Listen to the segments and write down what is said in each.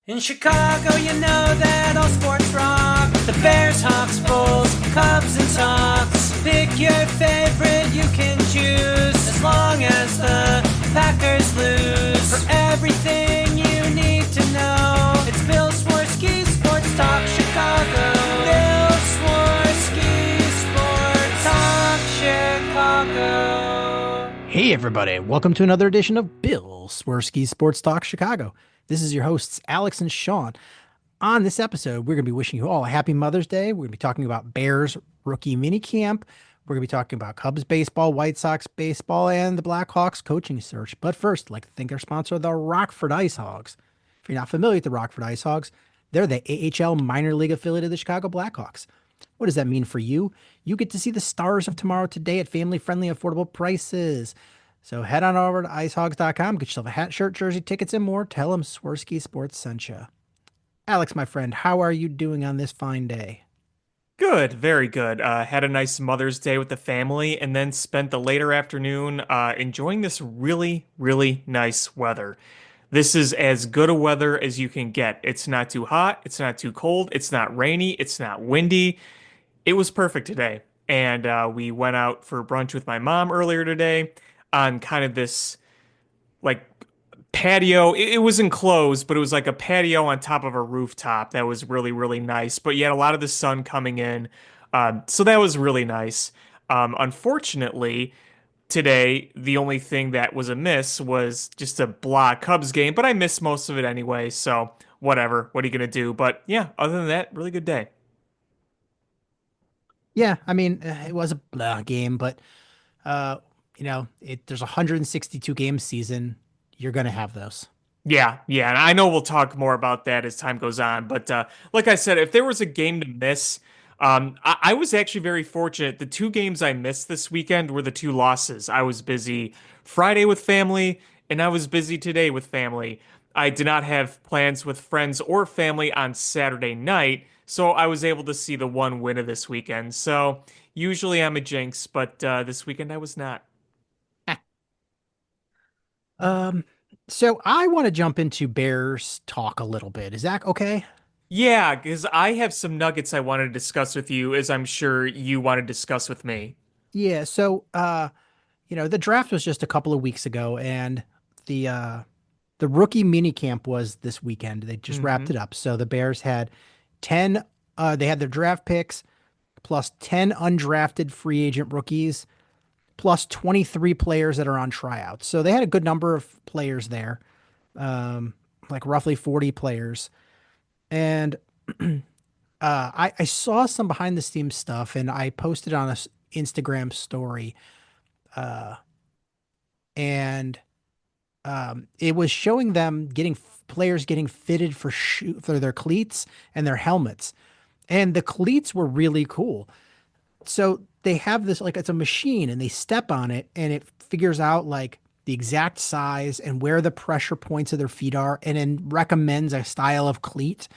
In Chicago, you know that all sports rock. The Bears, Hawks, Bulls, Cubs, and Sox. Pick your favorite, you can choose. As long as the Packers lose. For everything you need to know, it's Bill Swerski Sports Talk Chicago. Bill Swerski Sports Talk Chicago. Hey everybody, welcome to another edition of Bill Swerski Sports Talk Chicago. This is your hosts, Alex and Sean. On this episode, we're going to be wishing you all a happy Mother's Day. We're going to be talking about Bears rookie minicamp. We're going to be talking about Cubs baseball, White Sox baseball, and the Blackhawks coaching search. But first, I'd like to thank our sponsor, the Rockford Ice Hogs. If you're not familiar with the Rockford Ice Hogs, they're the AHL minor league affiliate of the Chicago Blackhawks. What does that mean for you? You get to see the stars of tomorrow today at family-friendly, affordable prices. So head on over to icehogs.com, get yourself a hat, shirt, jersey, tickets, and more. Tell them Swerski Sports sent you. Alex, my friend, how are you doing on this fine day? Good, very good. Had a nice Mother's Day with the family and then spent the later afternoon enjoying this really, really nice weather. This is as good a weather as you can get. It's not too hot, it's not too cold, it's not rainy, it's not windy. It was perfect today. And we went out for brunch with my mom earlier today on kind of this like patio. It was enclosed, but it was like a patio on top of a rooftop that was really, really nice. But you had a lot of the sun coming in. So that was really nice. Unfortunately, today, the only thing that was amiss was just a blah Cubs game, but I missed most of it anyway. So whatever. What are you going to do? But yeah, other than that, really good day. Yeah, I mean, it was a game, but uh, there's a 162 game season. You're gonna have those. Yeah, and I know we'll talk more about that as time goes on. But like I said, if there was a game to miss, I was actually very fortunate. The two games I missed this weekend were the two losses. I was busy Friday with family, and I was busy today with family. I did not have plans with friends or family on Saturday night, so I was able to see the one win of this weekend. So usually I'm a jinx, but this weekend I was not. Um, so I want to jump into Bears talk a little bit. Is that okay? Yeah, because I have some nuggets I want to discuss with you, as I'm sure you want to discuss with me. Yeah. So, the draft was just a couple of weeks ago, and the uh, the rookie mini camp was this weekend. They just wrapped Hmm. it up. So the Bears had 10. They had their draft picks plus 10 undrafted free agent rookies plus 23 players that are on tryouts. So they had a good number of players there, like roughly 40 players. And I saw some behind the scenes stuff, and I posted on a Instagram story, uh, and it was showing them getting players getting fitted for their cleats and their helmets, and the cleats were really cool. So they have this, like, it's a machine, and they step on it, and it figures out like the exact size and where the pressure points of their feet are, and then recommends a style of cleat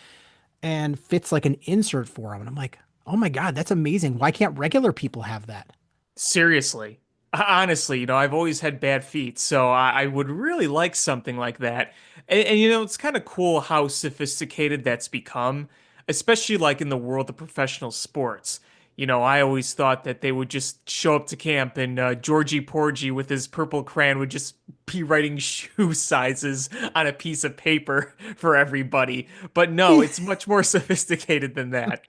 and fits like an insert for them. And I'm like, oh my God, that's amazing. Why can't regular people have that? Seriously. Honestly, I've always had bad feet, so I would really like something like that. And it's kind of cool how sophisticated that's become, especially like in the world of professional sports. I always thought that they would just show up to camp and Georgie Porgy with his purple crayon would just be writing shoe sizes on a piece of paper for everybody. But no, it's much more sophisticated than that.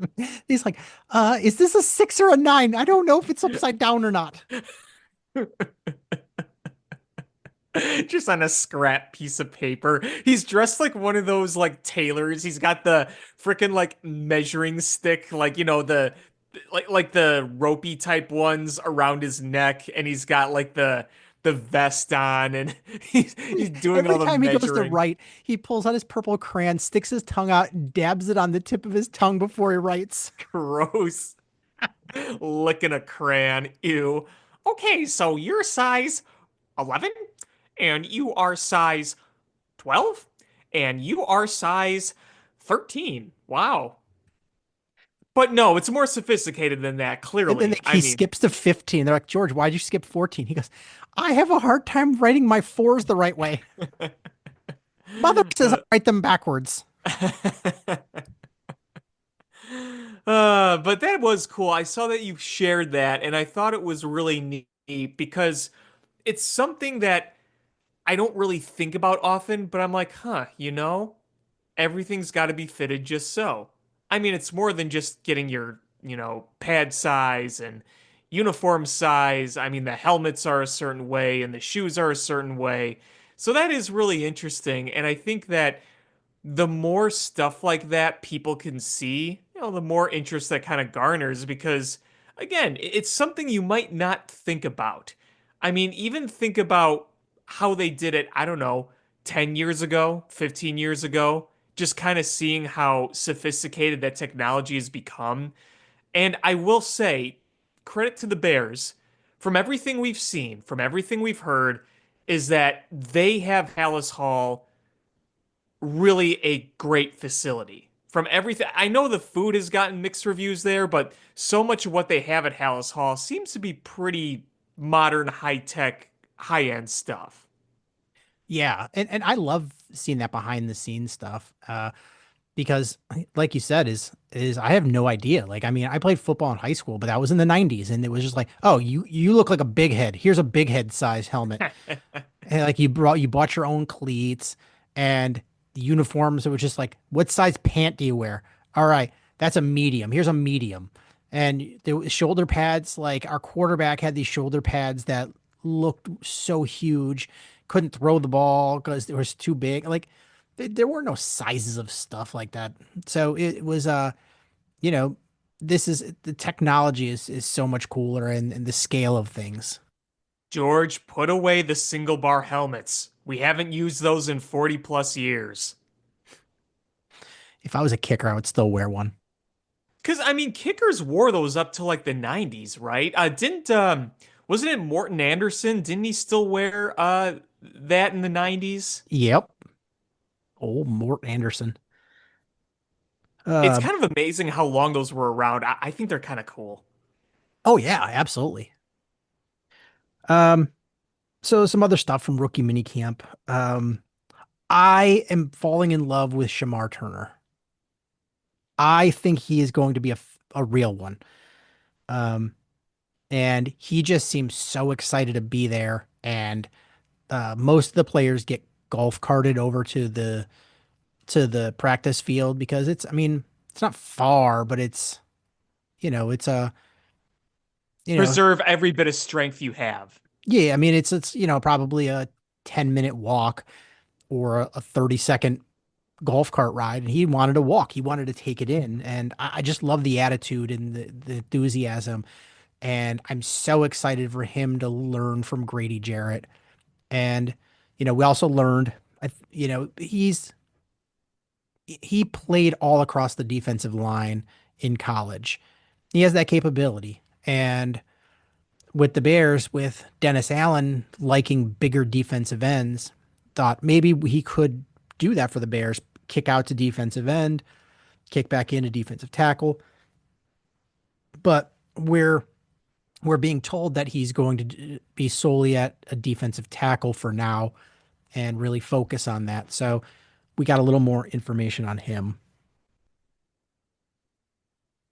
He's like, is this a 6 or a 9? I don't know if it's upside down or not. Just on a scrap piece of paper. He's dressed like one of those like tailors. He's got the freaking like measuring stick, like like the ropey type ones around his neck, and he's got like the vest on, and he's doing Every all the time he goes to measuring. write, he pulls out his purple crayon, sticks his tongue out, and dabs it on the tip of his tongue before he writes. Gross. Licking a crayon. Ew. Okay, so you're size 11, and you are size 12, and you are size 13. Wow. But no, it's more sophisticated than that, And then clearly. I he mean, skips to 15. They're like, George, why'd you skip 14? He goes, I have a hard time writing my fours the right way. Mother says I uh, write them backwards. But that was cool. I saw that you shared that, and I thought it was really neat because it's something that I don't really think about often, but I'm like, huh, everything's got to be fitted just so. I mean, it's more than just getting your, pad size and uniform size. I mean, the helmets are a certain way and the shoes are a certain way. So that is really interesting. And I think that the more stuff like that people can see, the more interest that kind of garners because, again, it's something you might not think about. I mean, even think about how they did it, I don't know, 10 years ago, 15 years ago, just kind of seeing how sophisticated that technology has become. And I will say, credit to the Bears, from everything we've seen, from everything we've heard, is that they have Hallis Hall really a great facility. From everything, I know the food has gotten mixed reviews there, but so much of what they have at Hallis Hall seems to be pretty modern, high tech, high end stuff. Yeah, and I love seeing that behind the scenes stuff. Because like you said, is I have no idea. Like, I mean, I played football in high school, but that was in the 90s, and it was just like, oh, you look like a big head. Here's a big head size helmet. And like you bought your own cleats and the uniforms. It was just like, what size pant do you wear? All right, that's a medium. Here's a medium. And there was shoulder pads. Like our quarterback had these shoulder pads that looked so huge, couldn't throw the ball because it was too big. Like there were no sizes of stuff like that. So it was you know, this is the technology is so much cooler and the scale of things. George, put away the single bar helmets. We haven't used those in 40 plus years. If I was a kicker, I would still wear one. Because, I mean, kickers wore those up to like the 90s, right? Didn't, wasn't it Morton Anderson? Didn't he still wear that in the 90s? Yep. Oh, Mort Anderson. It's Uh, kind of amazing how long those were around. I think they're kind of cool. oh yeah, absolutely. Um, so some other stuff from rookie minicamp. I am falling in love with Shamar Turner. I think he is going to be a real one. Um, and he just seems so excited to be there. And most of the players get golf carted over to the practice field because I mean, it's not far, but it's a, you know, Preserve every bit of strength you have. yeah, I mean, it's probably a 10-minute walk or a 30-second golf cart ride, and he wanted to walk. He wanted to take it in, and I just love the attitude and the enthusiasm. And I'm so excited for him to learn from Grady Jarrett. And we also learned, he played all across the defensive line in college. He has that capability, and with the Bears, with Dennis Allen liking bigger defensive ends, thought maybe he could do that for the Bears, kick out to defensive end, kick back into defensive tackle. But we're being told that he's going to be solely at a defensive tackle for now and really focus on that. So we got a little more information on him.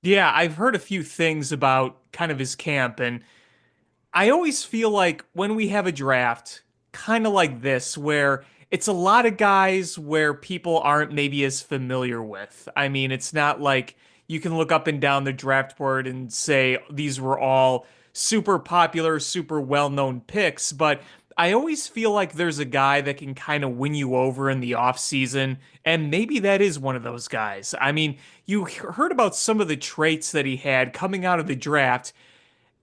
Yeah, I've heard a few things about kind of his camp, and I always feel like when we have a draft, kind of like this, where it's a lot of guys where people aren't maybe as familiar with. I mean, it's not like you can look up and down the draft board and say these were all super popular, super well-known picks, but I always feel like there's a guy that can kind of win you over in the offseason, and maybe that is one of those guys. I mean, you heard about some of the traits that he had coming out of the draft,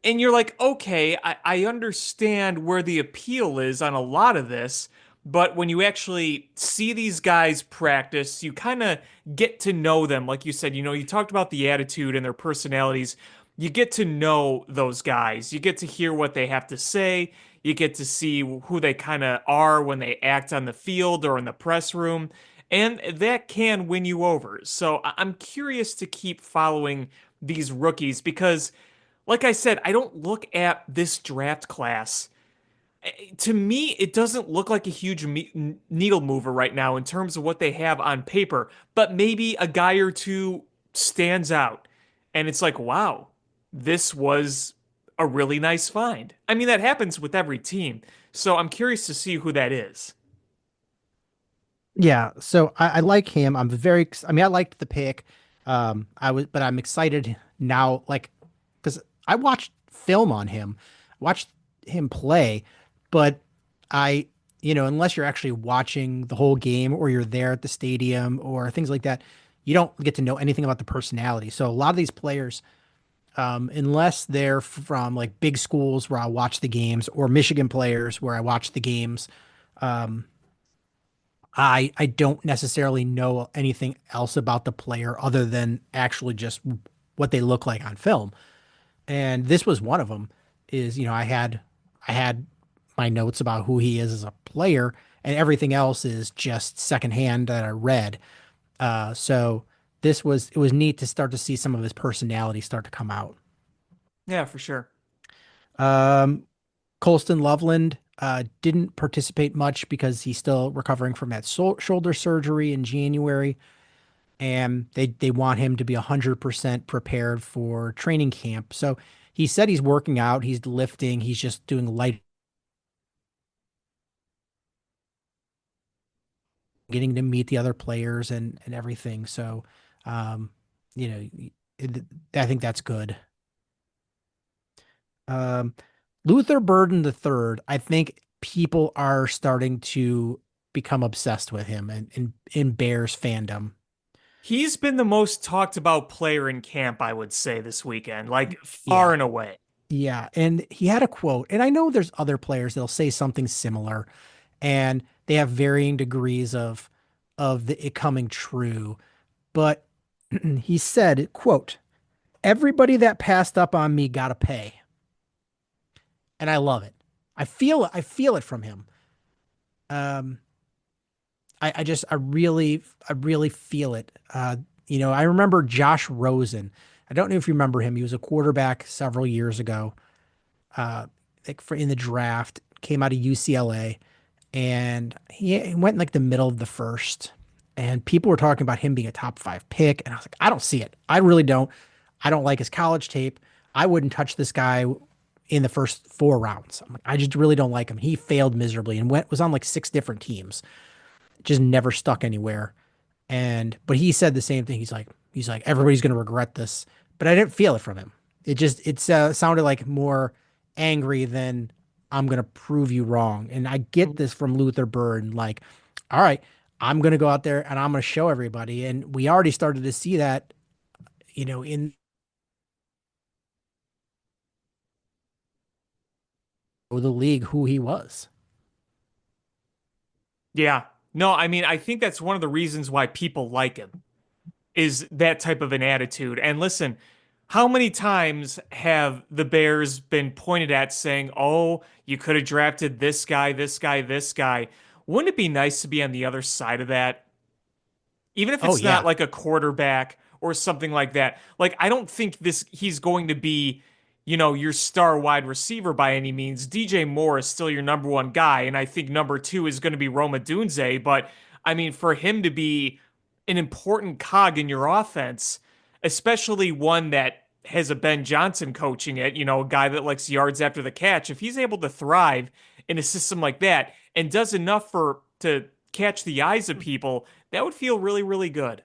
and you're like, okay, I understand where the appeal is on a lot of this, but when you actually see these guys practice, you kind of get to know them. Like you said, you talked about the attitude and their personalities. You get to know those guys. You get to hear what they have to say. You get to see who they kind of are when they act on the field or in the press room. And that can win you over. So I'm curious to keep following these rookies because like I said, I don't look at this draft class To me, it doesn't look like a huge needle mover right now in terms of what they have on paper, but maybe a guy or two stands out. And it's like, wow, this was a really nice find. I mean, that happens with every team. So I'm curious to see who that is. Yeah, so I like him. I mean, I liked the pick. But I'm excited now, like, because I watched film on him, watched him play, but I, unless you're actually watching the whole game or you're there at the stadium or things like that, you don't get to know anything about the personality. So a lot of these players, unless they're from like big schools where I watch the games or Michigan players where I watch the games, I don't necessarily know anything else about the player other than actually just what they look like on film. And this was one of them. Is I had my notes about who he is as a player, and everything else is just secondhand that I read. So it was neat to start to see some of his personality start to come out. Yeah, for sure. Um, Colston Loveland didn't participate much because he's still recovering from that shoulder surgery in January, and they want him to be 100% prepared for training camp. So he said he's working out, he's lifting, he's just doing light, getting to meet the other players and everything. So, um, you know, I think that's good. Um, Luther Burden the third, I think people are starting to become obsessed with him and in Bears fandom. He's been the most talked about player in camp, I would say, this weekend, like far Yeah. and away. Yeah. And he had a quote, and I know there's other players that'll say something similar, and they have varying degrees of it coming true. But he said, quote, everybody that passed up on me gotta pay. And I love it. I feel it from him. Um, I really feel it. I remember Josh Rosen. I don't know if you remember him. He was a quarterback several years ago. Like for in the draft, came out of UCLA, and he went in like the middle of the first. And people were talking about him being a top five pick, and I was like, I don't see it. I really don't. I don't like his college tape. I wouldn't touch this guy in the first four rounds. I'm like, I just really don't like him. He failed miserably and was on like six different teams, just never stuck anywhere. But he said the same thing. He's like everybody's gonna regret this, but I didn't feel it from him. It sounded like more angry than I'm gonna prove you wrong. And I get this from Luther Bird. Like, all right, I'm gonna go out there and I'm gonna show everybody. And we already started to see that, in the league who he was. Yeah. No, I mean, I think that's one of the reasons why people like him is that type of an attitude. And listen, how many times have the Bears been pointed at saying, oh, you could have drafted this guy, this guy, this guy? Wouldn't it be nice to be on the other side of that? Even if Oh it's not yeah, like a quarterback or something like that. Like, I don't think he's going to be, your star wide receiver by any means. DJ Moore is still your number one guy, and I think number two is going to be Roma Dunze. But I mean, for him to be an important cog in your offense, especially one that has a Ben Johnson coaching it, a guy that likes yards after the catch, if he's able to thrive in a system like that and does enough to catch the eyes of people, that would feel really, really good.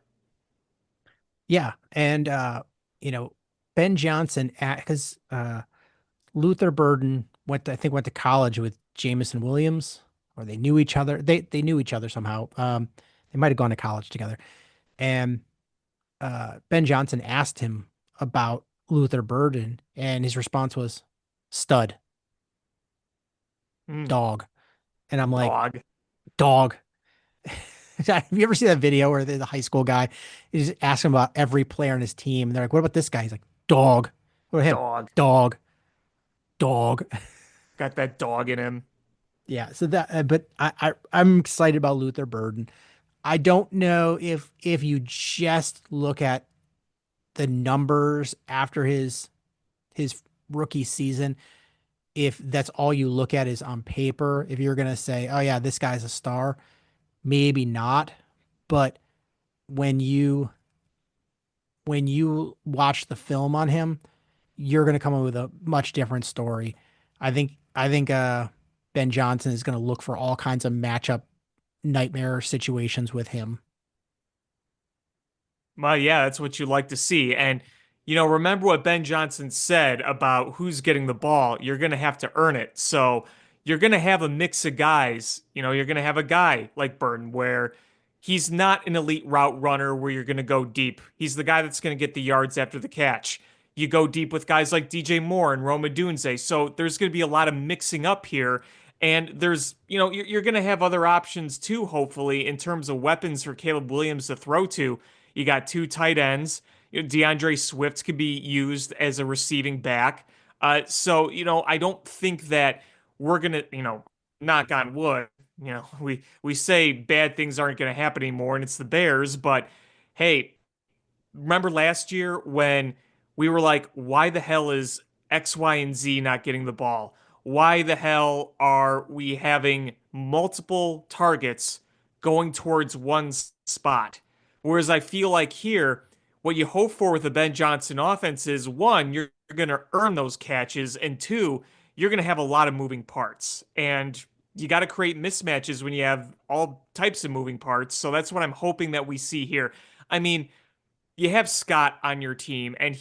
yeah, and you know, Ben Johnson, because Luther Burden I think went to college with Jameson Williams, or they knew each other. They knew each other somehow. They might have gone to college together. And Ben Johnson asked him about Luther Burden, and his response was stud, Mm, dog. And I'm like, dog. dog. Have you ever seen that video where the high school guy is asking about every player on his team? And they're like, what about this guy? He's like, dog. What about him? Dog. Dog, dog. Got that dog in him. Yeah. So but I'm excited about Luther Burden. I don't know if you just look at the numbers after his rookie season, if that's all you look at is on paper, if you're going to say, oh yeah, this guy's a star, maybe not. But when you watch the film on him, you're going to come up with a much different story. I think Ben Johnson is going to look for all kinds of matchup nightmare situations with him. Well, yeah, that's what you like to see. And, remember what Ben Johnson said about who's getting the ball. You're going to have to earn it. So you're going to have a mix of guys. You're going to have a guy like Burton where he's not an elite route runner where you're going to go deep. He's the guy that's going to get the yards after the catch. You go deep with guys like DJ Moore and Roma Dunze. So there's going to be a lot of mixing up here. And there's, you're going to have other options too, hopefully, in terms of weapons for Caleb Williams to throw to. You got two tight ends. DeAndre Swift could be used as a receiving back. So, I don't think that we're going to, knock on wood, we say bad things aren't going to happen anymore and it's the Bears, but hey, remember last year when we were like, why the hell is X, Y, and Z not getting the ball? Why the hell are we having multiple targets going towards one spot? Whereas I feel like here, what you hope for with the Ben Johnson offense is one, you're going to earn those catches, and two, you're going to have a lot of moving parts. And you got to create mismatches when you have all types of moving parts. So that's what I'm hoping that we see here. I mean, you have Scott on your team, and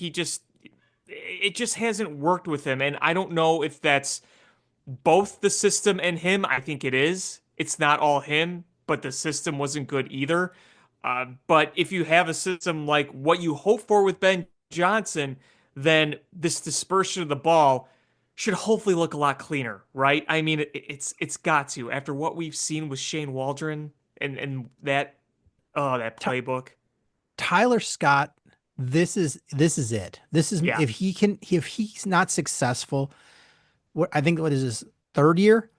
it just hasn't worked with him. And I don't know if that's both the system and him. I think it is. It's not all him, but the system wasn't good either. But if you have a system like what you hope for with Ben Johnson, then this dispersion of the ball should hopefully look a lot cleaner, right? I mean, it's got to after what we've seen with Shane Waldron and that Ty- playbook. Tyler Scott, this is it. This is Yeah, if he's not successful, I think what is his third year?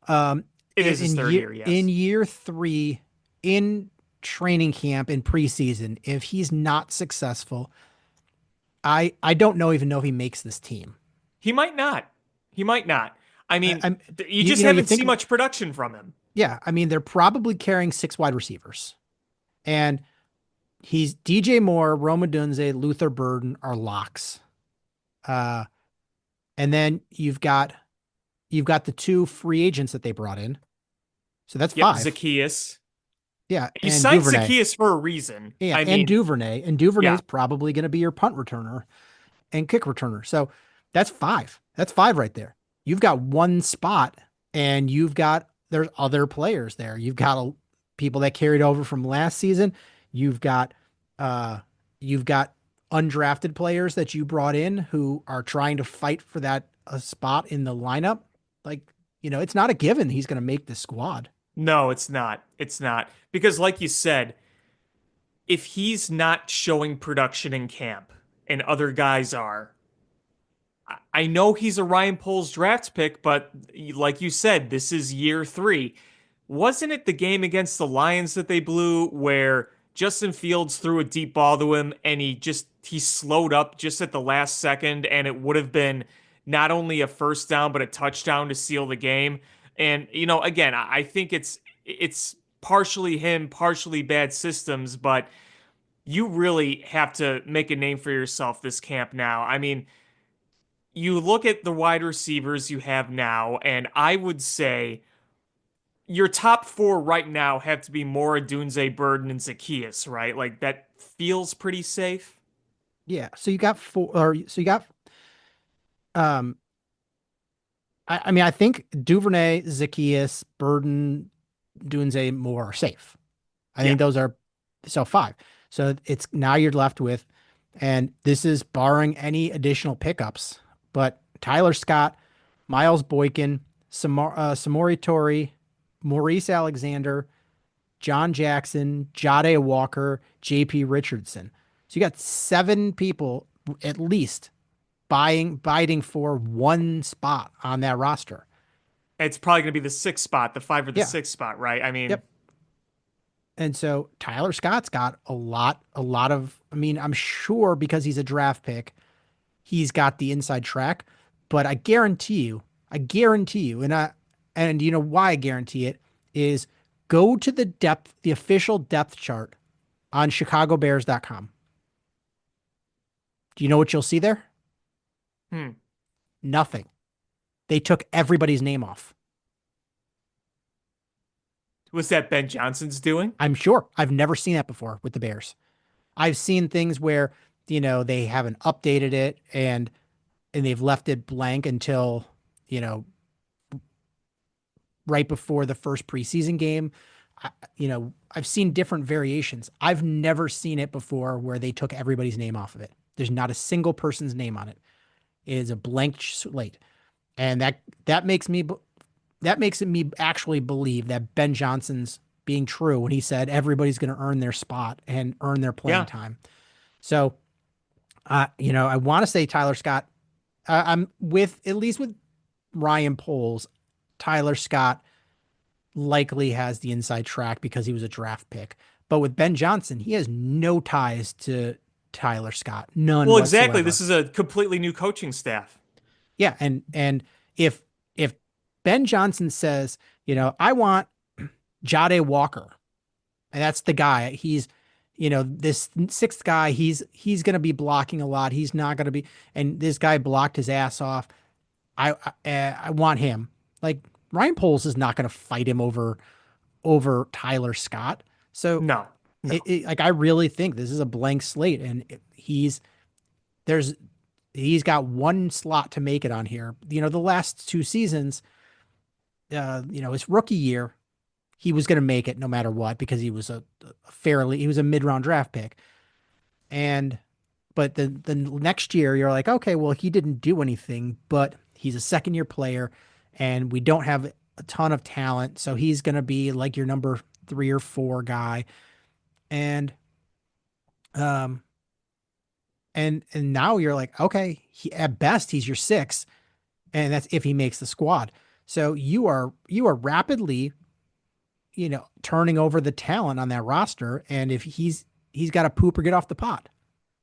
Um, it is his third year. in Yes, year three in training camp in preseason, if he's not successful, I don't even know if he makes this team. he might not. He might not. I I, mean, I'm you just you haven't think seen much production from him. yeah, I mean they're probably carrying six wide receivers, and he's DJ Moore, Roma Dunze, Luther Burden are locks. Uh, and then you've got the two free agents that they brought in, so that's Yep, five. Zacchaeus. Yeah, You and signed Duvernay. Zacchaeus for a reason. Yeah, I and mean, Duvernay, and Duvernay yeah, is probably going to be your punt returner and kick returner. So that's five. That's five right there. You've got one spot, and there's other players there. You've got people that carried over from last season. You've got uh you've got undrafted players that you brought in who are trying to fight for that a spot in the lineup. Like, it's not a given he's going to make this squad. no, it's not. It's not. Because, like you said, if he's not showing production in camp and other guys are, I know he's a Ryan Poles draft pick, but like you said, this is year three. Wasn't it the game against the Lions that they blew where Justin Fields threw a deep ball to him and he slowed up just at the last second and it would have been not only a first down but a touchdown to seal the game. And again, I think it's partially him, partially bad systems, but you really have to make a name for yourself this camp now. I mean, you look at the wide receivers you have now, and I would say your top four right now have to be Mora, Dunze, Burden, and Zacchaeus, right? Like that feels pretty safe. Yeah. So you got four, or so you got um I mean, I think Duvernay, Zacchaeus, Burden, Dunze, Moore are safe. I Yeah. think those are so five. So it's now you're left with, and this is barring any additional pickups, but Tyler Scott, Miles Boykin, Samori Torrey, Maurice Alexander, John Jackson, Jade Walker, JP Richardson. So you got seven people at least biting for one spot on that roster. It's probably going to be the sixth spot, the five or the Yeah. sixth spot, right? I mean, Yep. And so Tyler Scott's got a lot of, I mean, I'm sure because he's a draft pick, he's got the inside track, but I guarantee you I guarantee you, and you know why I guarantee it is go to the official depth chart on chicagobears.com. Do you know what you'll see there? Hmm. Nothing. They took everybody's name off. Was that Ben Johnson's doing? I'm sure. I've never seen that before with the Bears. I've seen things where, they haven't updated it and they've left it blank until, you know, right before the first preseason game. I've seen different variations. I've never seen it before where they took everybody's name off of it. There's not a single person's name on it. It is a blank slate. And that makes me that makes me actually believe that Ben Johnson's being true when he said everybody's going to earn their spot and earn their playing Yeah. time. So, I want to say Tyler Scott. I'm with at least with Ryan Poles. Tyler Scott likely has the inside track because he was a draft pick. But with Ben Johnson, he has no ties to Tyler Scott, none Well, exactly. whatsoever. This is a completely new coaching staff. Yeah, and if Ben Johnson says, I want Jade Walker, and that's the guy. He's, this sixth guy. He's going to be blocking a lot. He's not going to be, and this guy blocked his ass off. I want him. Like Ryan Poles is not going to fight him over Tyler Scott. So No, no. like I really think this is a blank slate, and there's he's got one slot to make it on here. The last two seasons, his rookie year, he was going to make it no matter what because he was he was a mid-round draft pick. And but the next year you're like, okay, well, he didn't do anything, but he's a second year player and we don't have a ton of talent, so he's going to be like your number 3 or 4 guy. And um and now you're like, okay, at best he's your 6, and that's if he makes the squad. So you are rapidly, turning over the talent on that roster, and if he's got to poop or get off the pot.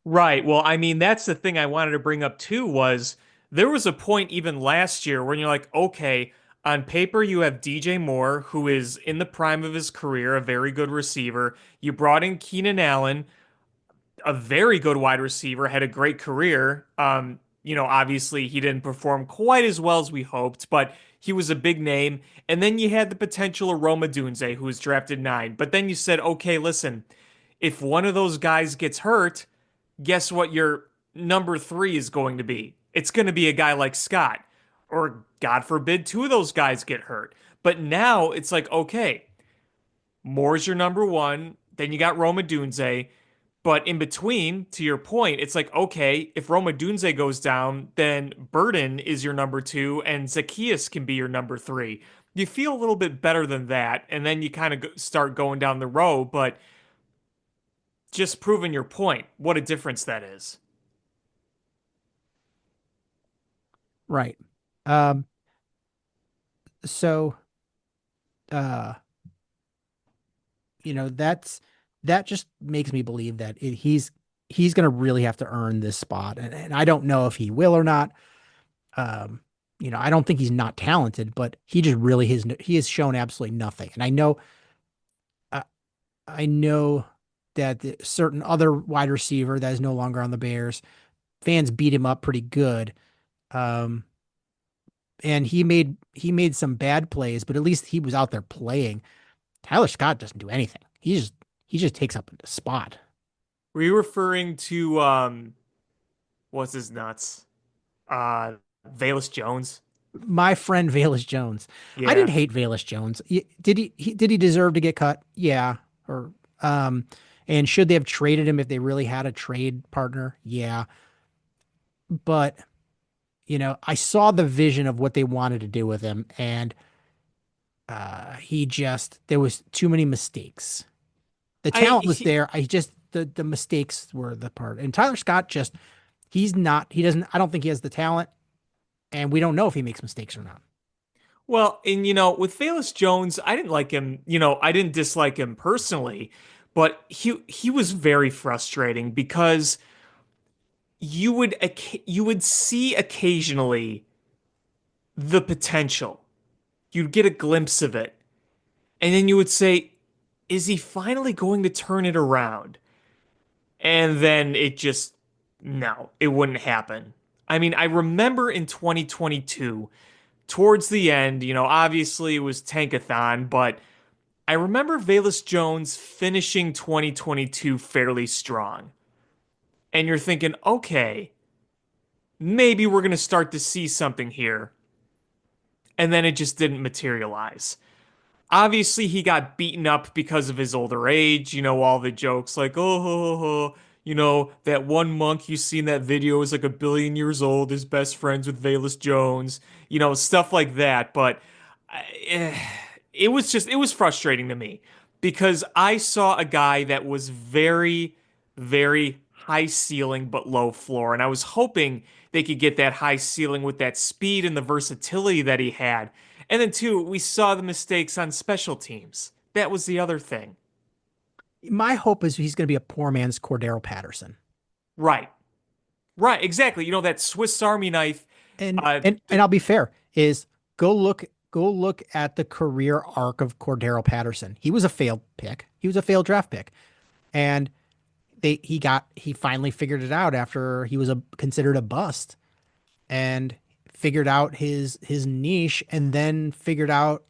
Right. Well, I mean, that's the thing I wanted to bring up too was there was a point even last year when you're like, okay, on paper you have DJ Moore, who is in the prime of his career, a very good receiver. You brought in Keenan Allen, a very good wide receiver, had a great career. Obviously he didn't perform quite as well as we hoped, but he was a big name. And then you had the potential of Roma Dunze, who was drafted 9. But then you said, okay, listen, if one of those guys gets hurt, guess what your number 3 is going to be? It's going to be a guy like Scott. Or God forbid, 2 of those guys get hurt. But now it's like, okay, Moore's your number 1. Then you got Roma Dunze. But in between, to your point, it's like, okay, if Roma Dunze goes down, then Burden is your number 2 and Zacchaeus can be your number 3. You feel a little bit better than that. And then you kind of start going down the road. But just proving your point, what a difference that is. Right. Um, so, uh, that just makes me believe that he's going to really have to earn this spot. And I don't know if he will or not. Um, I don't think he's not talented, but he just really he has shown absolutely nothing. And uh, I know that the certain other wide receiver that is no longer on the Bears, fans beat him up pretty good. Um, and he made some bad plays, but at least he was out there playing. Tyler Scott doesn't do anything. He just takes up a spot. Were you referring to what's his nuts? Valus Jones? My friend Valus Jones. I Yeah. didn't hate Valus Jones. Did he deserve to get cut? Yeah. Or and should they have traded him if they really had a trade partner? Yeah. But I saw the vision of what they wanted to do with him, and there was too many mistakes. The I talent was there. The mistakes were the part. And Tyler Scott he doesn't, I don't think he has the talent, and we don't know if he makes mistakes or not. well, and with Valus Jones, I didn't like him, I didn't dislike him personally, but he was very frustrating because you would see occasionally the potential. You'd get a glimpse of it. And then you would say, is he finally going to turn it around? And then no, it wouldn't happen. I mean, I remember in 2022, towards the end, obviously it was tankathon, but I remember Velus Jones finishing 2022 fairly strong. And you're thinking, okay, maybe we're going to start to see something here. And then it just didn't materialize. Obviously, he got beaten up because of his older age. All the jokes like, oh, ho, ho, ho. That one monk you see in that video is like 1 billion years old, is best friends with Velus Jones, stuff like that. But eh, it was frustrating to me because I saw a guy that was very, very high ceiling but low floor. And I was hoping they could get that high ceiling with that speed and the versatility that he had. And then, too, we saw the mistakes on special teams. That was the other thing. My hope is he's going to be a poor man's Cordero Patterson. Right. Right. Exactly. That Swiss Army knife. And and I'll be fair, is go look at the career arc of Cordero Patterson. He was a failed pick. He was a failed draft pick. And he finally figured it out after he was considered a bust and figured out his niche and then figured out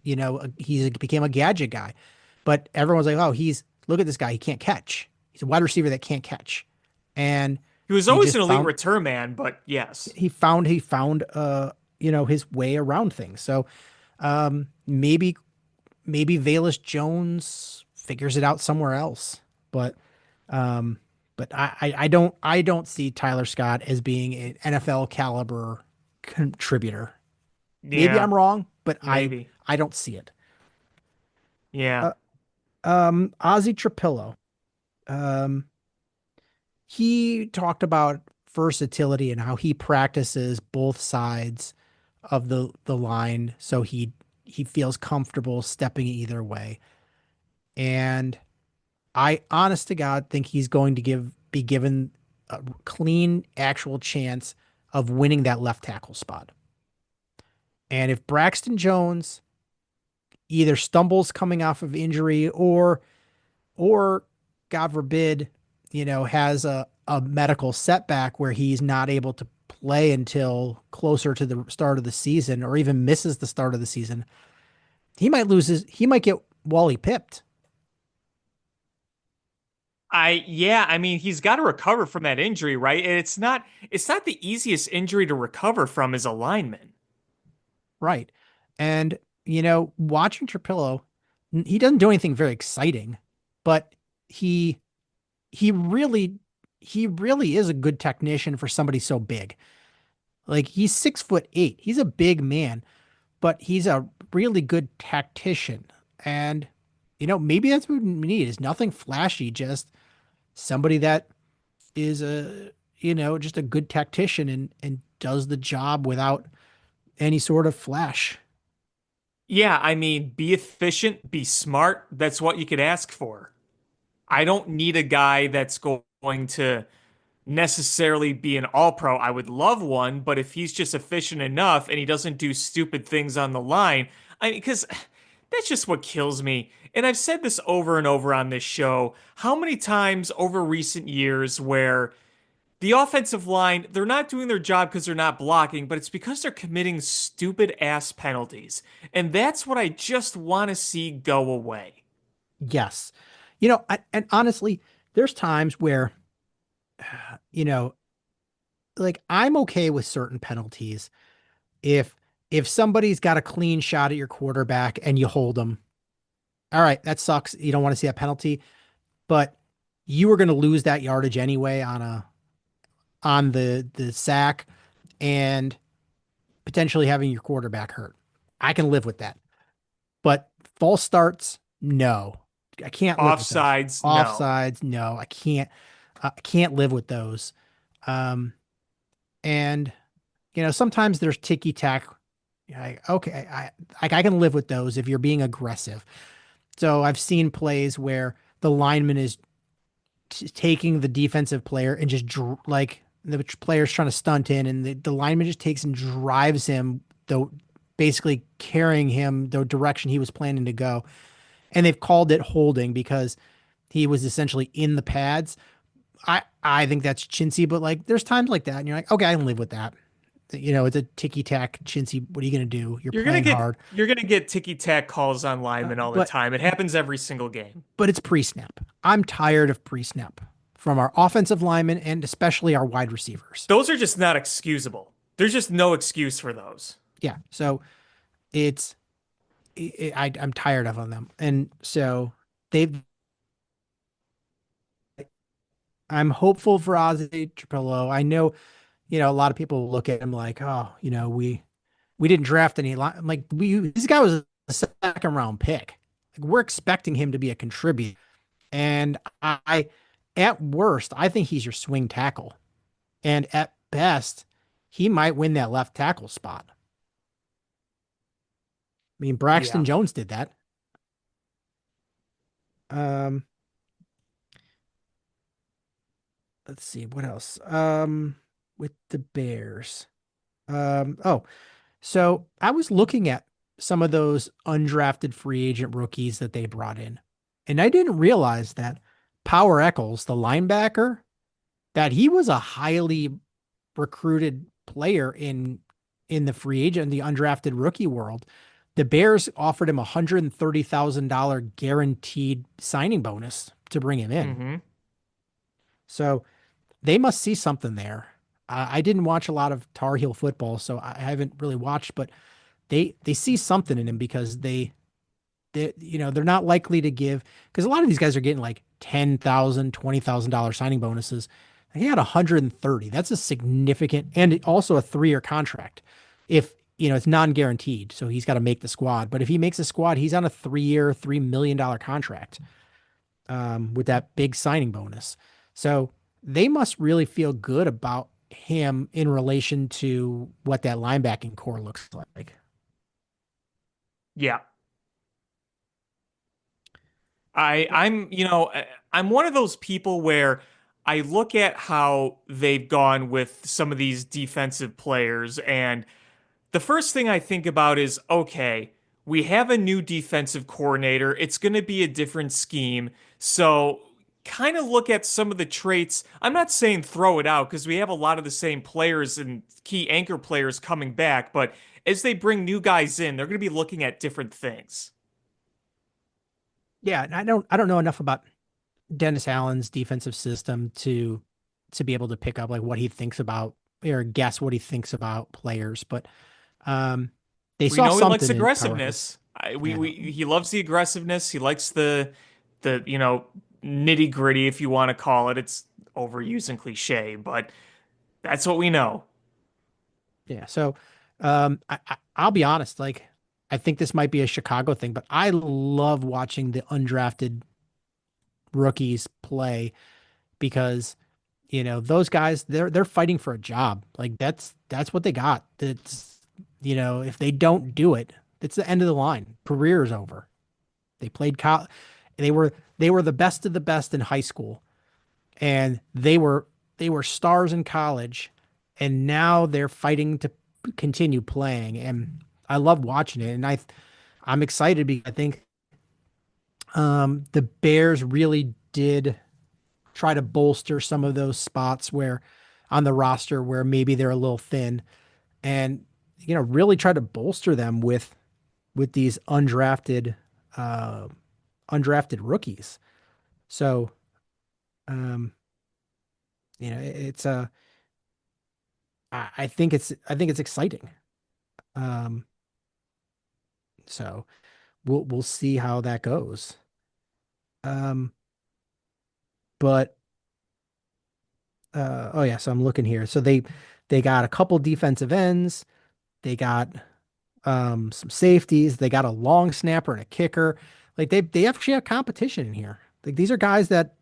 he became a gadget guy. But everyone's like, oh, look at this guy. He can't catch. He's a wide receiver that can't catch. And he was always an elite return man, but yes. He found his way around things. So maybe Velus Jones figures it out somewhere else. But I don't see Tyler Scott as being an NFL caliber contributor. Yeah, maybe I'm wrong, but maybe. I don't see it. Yeah. Ozzy Trapillo. He talked about versatility and how he practices both sides of the line, so he feels comfortable stepping either way. And I, honest to God, think he's going to be given a clean, actual chance of winning that left tackle spot. And if Braxton Jones either stumbles coming off of injury or God forbid, has a medical setback where he's not able to play until closer to the start of the season or even misses the start of the season, he might get Wally pipped. I mean, he's got to recover from that injury, right? And it's not the easiest injury to recover from as a lineman. Right. And, watching Trapillo, he doesn't do anything very exciting, but he really is a good technician for somebody so big. Like, he's 6'8". He's a big man, but he's a really good tactician. And, maybe that's what we need, is nothing flashy, just somebody that is just a good tactician and does the job without any sort of flash. Yeah, I mean, be efficient, be smart. That's what you could ask for. I don't need a guy that's going to necessarily be an all-pro. I would love one, but if he's just efficient enough and he doesn't do stupid things on the line, because that's just what kills me. And I've said this over and over on this show. How many times over recent years where the offensive line, they're not doing their job because they're not blocking, but it's because they're committing stupid ass penalties. And that's what I just want to see go away. Yes. And honestly, there's times where, like, I'm okay with certain penalties. If somebody's got a clean shot at your quarterback and you hold them, all right, that sucks. You don't want to see that penalty, but you were going to lose that yardage anyway on the sack and potentially having your quarterback hurt. I can live with that. But false starts, no. I can't live with those. Offsides, no. I can't live with those. And sometimes there's ticky tack. Okay, I can live with those if you're being aggressive. So I've seen plays where the lineman is taking the defensive player and just like the player's trying to stunt in, and the lineman just takes and drives him though basically carrying him the direction he was planning to go. And they've called it holding because he was essentially in the pads. I think that's chintzy, but like there's times like that, and you're like, okay, I can live with that. It's a ticky tack chintzy. What are you gonna do? You're playing hard, you're gonna get ticky tack calls on linemen all the but time. It happens every single game. it's pre-snap. I'm tired of pre-snap from our offensive linemen and especially our wide receivers. Those are just not excusable. There's just no excuse for those. Yeah, so it's I'm tired of them, and so they've. I'm hopeful for Ozzy Trapillo. I know, a lot of people look at him like, oh, we didn't draft any. I'm like, this guy was a second round pick. Like, we're expecting him to be a contributor, and at worst, I think he's your swing tackle, and at best, he might win that left tackle spot. I mean, Braxton Yeah. Jones did that. Um, let's see what else. With the Bears. Oh, so I was looking at some of those undrafted free agent rookies that they brought in, and I didn't realize that Power Eccles, the linebacker, that he was a highly recruited player in the free agent, the undrafted rookie world. The Bears offered him $130,000 guaranteed signing bonus to bring him in. Mm-hmm. So they must see something there. I didn't watch a lot of Tar Heel football, so I haven't really watched, but they see something in him because they're not likely to give, because a lot of these guys are getting like $10,000, $20,000 signing bonuses. He had 130. That's a significant, and also a 3-year contract. If it's non-guaranteed, so he's got to make the squad. But if he makes a squad, he's on a 3-year, $3 million contract with that big signing bonus. So they must really feel good about him in relation to what that linebacking core looks like. Yeah. I'm one of those people where I look at how they've gone with some of these defensive players, and the first thing I think about is, okay, we have a new defensive coordinator. It's going to be a different scheme. So kind of look at some of the traits. I'm not saying throw it out because we have a lot of the same players and key anchor players coming back, but as they bring new guys in, they're going to be looking at different things. Yeah, and I don't know enough about Dennis Allen's defensive system to be able to pick up like what he thinks about or guess what he thinks about players, but um they We saw know he likes something in Power. aggressiveness. Yeah. He loves the aggressiveness. He likes the nitty gritty, if you want to call it. It's overused and cliche, but that's what we know. Yeah. So I'll be honest, like I think this might be a Chicago thing, but I love watching the undrafted rookies play because those guys they're fighting for a job. Like that's what they got. That's if they don't do it, it's the end of the line. Career is over. They played they were the best of the best in high school, and they were stars in college, and now they're fighting to continue playing. And I love watching it, and I'm excited because I think the Bears really did try to bolster some of those spots where on the roster where maybe they're a little thin, and really try to bolster them with these uh undrafted rookies. So um it's I think it's exciting. Um so we'll see how that goes. Um but oh yeah, so I'm looking here. So they got a couple defensive ends, they got some safeties, they got a long snapper and a kicker. Like they actually have competition in here. Like these are guys that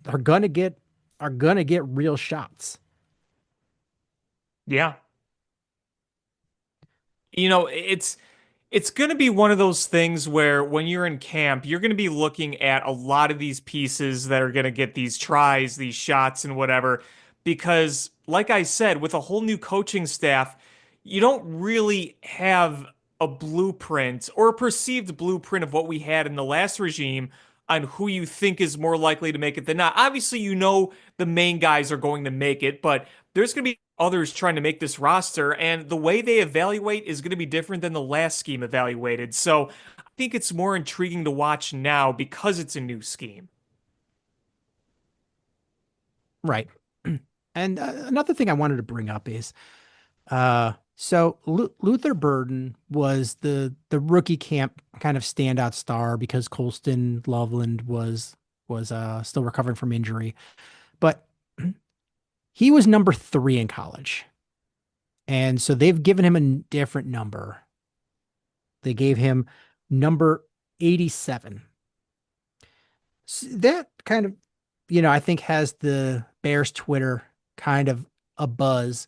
are gonna get real shots. Yeah. It's going to be one of those things where when you're in camp, you're going to be looking at a lot of these pieces that are going to get these tries, these shots and whatever because like I said, with a whole new coaching staff, you don't really have a blueprint or a perceived blueprint of what we had in the last regime on who you think is more likely to make it than not. Obviously, you know the main guys are going to make it, but there's going to be others trying to make this roster, and the way they evaluate is going to be different than the last scheme evaluated. So I think it's more intriguing to watch now because it's a new scheme. Right. And another thing I wanted to bring up is Luther Burden was the rookie camp kind of standout star because Colston Loveland was still recovering from injury, but he was number 3 in college. And so they've given him a different number. They gave him number 87. So that kind of, I think has the Bears Twitter kind of a buzz.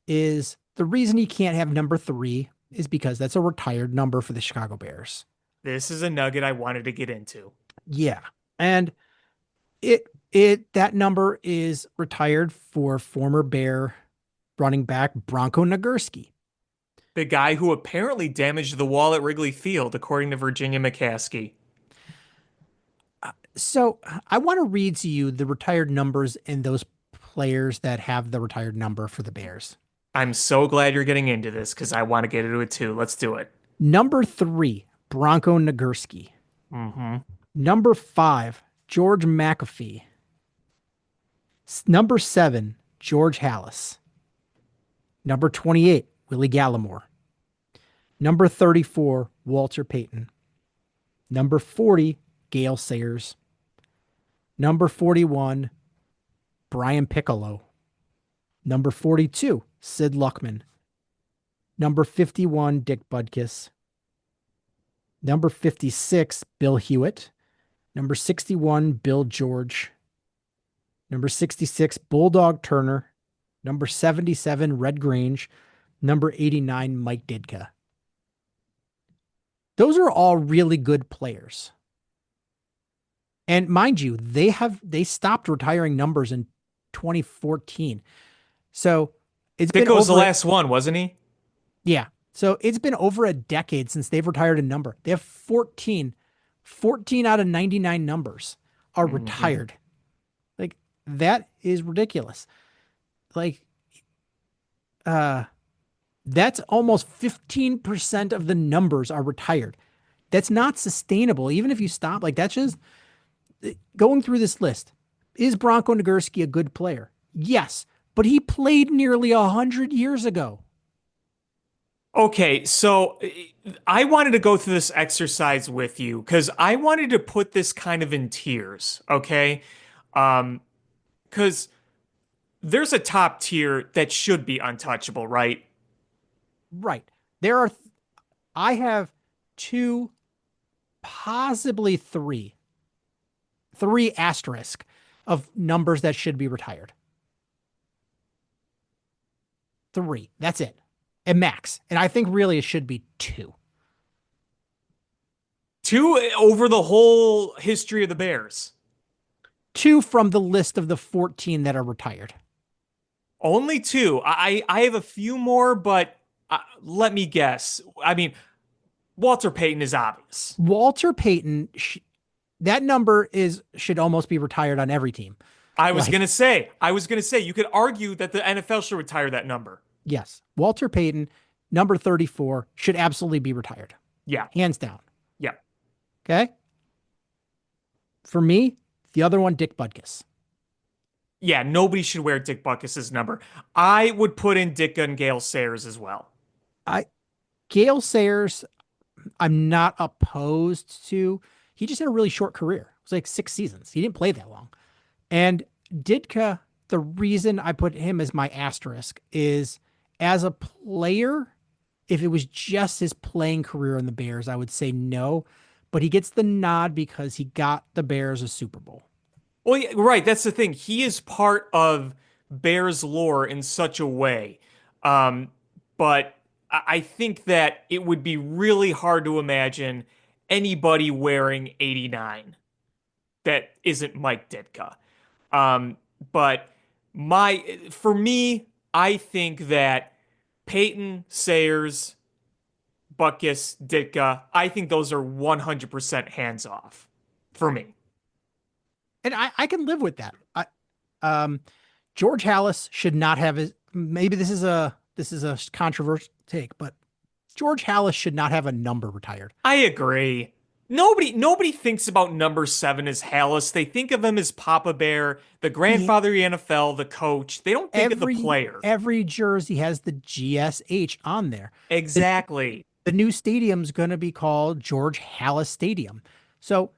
Is the reason he can't have number 3 is because that's a retired number for the Chicago Bears. This is a nugget I wanted to get into. Yeah. And that number is retired for former Bear running back Bronco Nagurski. The guy who apparently damaged the wall at Wrigley Field, according to Virginia McCaskey. So I want to read to you the retired numbers and those players that have the retired number for the Bears. I'm so glad you're getting into this because I want to get into it too. Let's do it. Number 3, Bronco Nagurski. Mm-hmm. Number 5, George McAfee. Number 7, George Hallis. Number 28, Willie Gallimore. Number 34, Walter Payton. Number 40, Gale Sayers. Number 41, Brian Piccolo. Number 42, Sid Luckman. Number 51, Dick Butkus. Number 56, Bill Hewitt. Number 61, Bill George. Number 66, Bulldog Turner. Number 77, Red Grange. Number 89, Mike Ditka. Those are all really good players. And mind you, they stopped retiring numbers in 2014. So it's been Dicko's the over. last one, wasn't he? Yeah. So it's been over a decade since they've retired a number. They have 14 out of 99 numbers are retired. Like, that is ridiculous. Like, that's almost 15% of the numbers are retired. That's not sustainable. Even if you stop, like, that's just going through this list. Is Bronco Nagurski a good player? Yes, but he played nearly 100 years ago. Okay, so I wanted to go through this exercise with you because I wanted to put this kind of in tiers, okay? Because there's a top tier that should be untouchable, right? Right. I have 2, possibly 3 asterisk of numbers that should be retired. 3. That's it. At max. And I think really it should be 2. 2 over the whole history of the Bears. 2 from the list of the 14 that are retired. Only 2. I have a few more, but let me guess. I mean, Walter Payton is obvious. Walter Payton, that number should almost be retired on every team. I was gonna say, you could argue that the NFL should retire that number. Yes. Walter Payton, number 34, should absolutely be retired. Yeah. Hands down. Yeah. Okay. For me, the other one, Dick Butkus. Yeah, nobody should wear Dick Butkus's number. I would put in Dick and Gale Sayers as well. Gale Sayers, I'm not opposed to. He just had a really short career. It was like 6 seasons. He didn't play that long. And Ditka, the reason I put him as my asterisk is as a player, if it was just his playing career in the Bears, I would say no. But he gets the nod because he got the Bears a Super Bowl. Well, yeah, right. That's the thing. He is part of Bears lore in such a way. But I think that it would be really hard to imagine anybody wearing 89 that isn't Mike Ditka. But for me, I think that Peyton, Sayers, Butkus, Ditka, I think those are 100% hands off for me. And I can live with that. Um, George Hallis should not have his. Maybe this is a controversial take, but George Hallis should not have a number retired. I agree. Nobody thinks about number seven as Hallis. They think of him as Papa Bear, the He grandfather of the NFL, the coach. They don't think of the every player. every jersey has the GSH on there. The, Exactly. the new stadium's going to be called George Hallis Stadium. So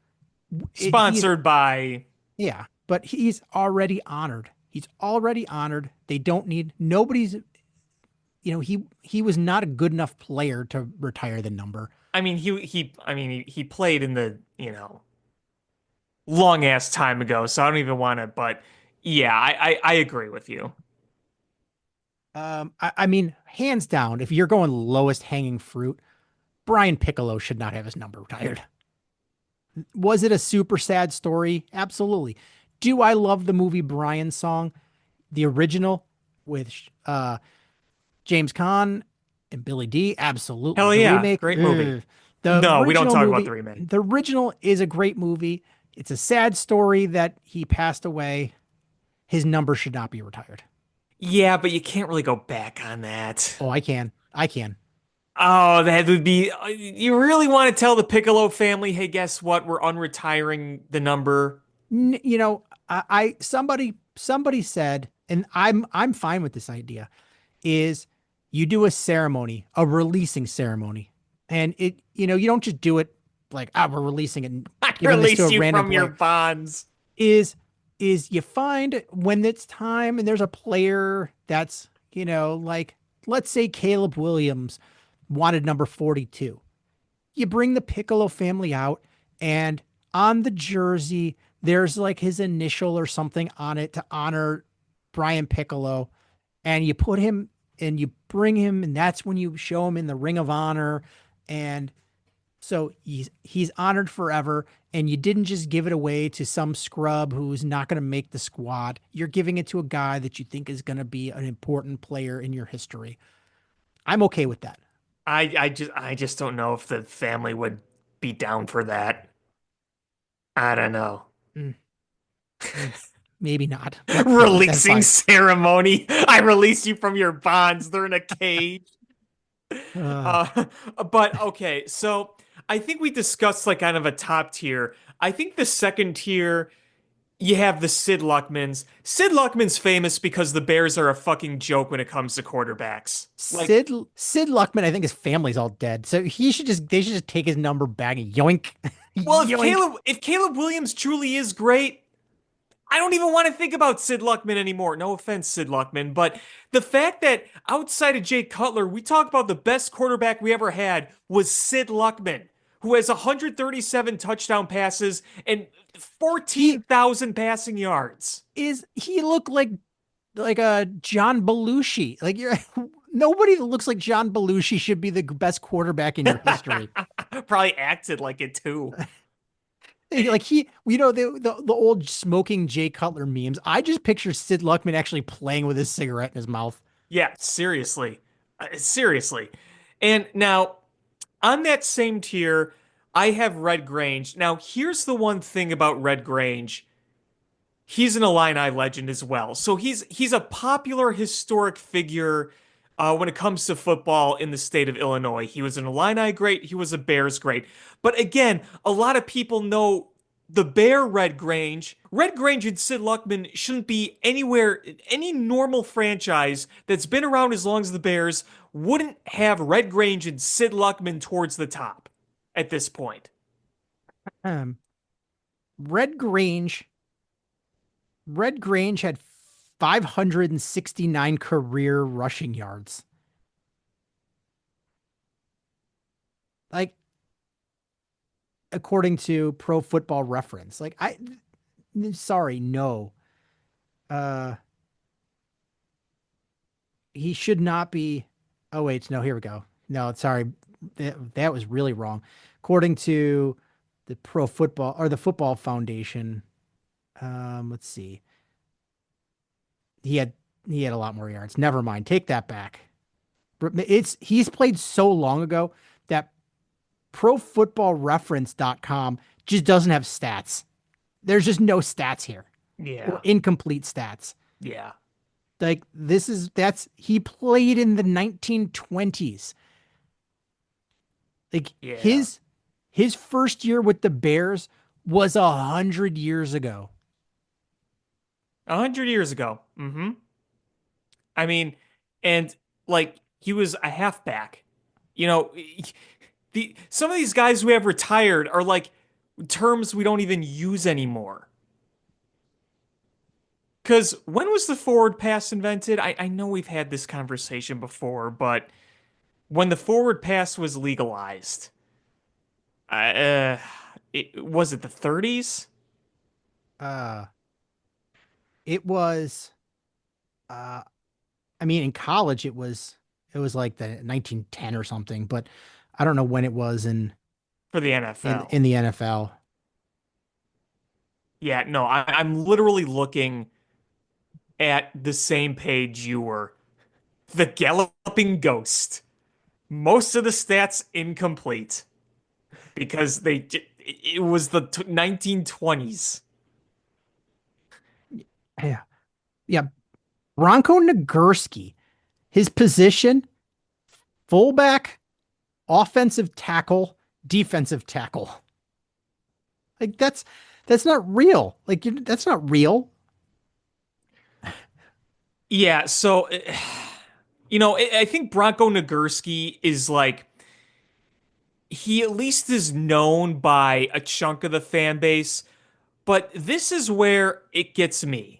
he's Sponsored by. yeah, but he's already honored. He's already honored. They don't need nobody's. He was not a good enough player to retire the number. I mean, he played in the, long ass time ago, so I don't even want to, but yeah, I agree with you. I mean, hands down, if you're going lowest hanging fruit, Brian Piccolo should not have his number retired. Was it a super sad story? Absolutely. Do I love the movie Brian song, the original with James Caan and Billy D? Absolutely. Hell The yeah, remake, great movie. ugh. The No, we don't original talk movie, about the remake. the original is a great movie. It's a sad story that he passed away. His number should not be retired. Yeah, but you can't really go back on that. Oh, I can. I can. Oh, that would be. You really want to tell the Piccolo family, hey, guess what? We're unretiring the number. Somebody said, and I'm fine with this idea, is you do a ceremony, a releasing ceremony. And you don't just do it like, we're releasing it and I giving this to release a you random from your player. bonds. Is you find when it's time and there's a player that's, like, let's say Caleb Williams wanted number 42. You bring the Piccolo family out, and on the jersey, there's like his initial or something on it to honor Brian Piccolo. And you put him and you bring him, and that's when you show him in the Ring of Honor. And so he's honored forever. And you didn't just give it away to some scrub who's not going to make the squad. You're giving it to a guy that you think is going to be an important player in your history. I'm okay with that. I just don't know if the family would be down for that. I don't know. Mm, mm, maybe not, but that's Releasing fine. ceremony. I release you from your bonds. They're in a cage. Uh, Uh, but okay, so I think we discussed like kind of a top tier. I think the second tier, you have the Sid Luckmans. Sid Luckman's famous because the Bears are a fucking joke when it comes to quarterbacks. Like, Sid Luckman, I think his family's all dead, so they should just take his number back and yoink, well, if yoink. Caleb Williams truly is great, I don't even want to think about Sid Luckman anymore. No offense, Sid Luckman, but the fact that outside of Jay Cutler, we talk about the best quarterback we ever had was Sid Luckman, who has 137 touchdown passes and He 14,000 passing yards. he looked like a John Belushi. Like, you're nobody that looks like John Belushi should be the best quarterback in your history. Probably acted like it too. Like, the old smoking Jay Cutler memes. I just picture Sid Luckman actually playing with his cigarette in his mouth. Yeah, seriously. Seriously. And now, on that same tier, I have Red Grange. Now, here's the one thing about Red Grange. He's an Illini legend as well. So he's a popular historic figure when it comes to football in the state of Illinois. He was an Illini great. He was a Bears great. But again, a lot of people know the Bear Red Grange. Red Grange and Sid Luckman shouldn't be anywhere. Any normal franchise that's been around as long as the Bears wouldn't have Red Grange and Sid Luckman towards the top at this point. Um, Red Grange Red Grange had 569 career rushing yards. Like, according to Pro Football Reference. Like, sorry, no. Uh he should not be. Oh wait, no, here we go. No, sorry. That was really wrong. According to the Pro Football or the Football Foundation, let's see. He had a lot more yards. Never mind. Take that back. He's played so long ago that profootballreference.com just doesn't have stats. There's just no stats here or Yeah. incomplete stats. Yeah. Like he played in the 1920s. Like Yeah. his first year with the Bears was 100 years ago. 100 years ago. I mean, and like he was a halfback. You know, some of these guys we have retired are like terms we don't even use anymore. Because when was the forward pass invented? I know we've had this conversation before, but when the forward pass was legalized, uh, was it the 30s? Uh it was uh I mean in college it was like the 1910 or something, but I don't know when it was For the in NFL. the NFL. Yeah, no, I'm literally looking at the same page you were. The Galloping Ghost. Most of the stats incomplete because it was the 1920s. Yeah. Yeah, Bronco Nagurski, his position, fullback, offensive tackle, defensive tackle. Like that's not real. Like that's not real. Yeah, so I think Bronco Nagurski is like he at least is known by a chunk of the fan base, but this is where it gets me.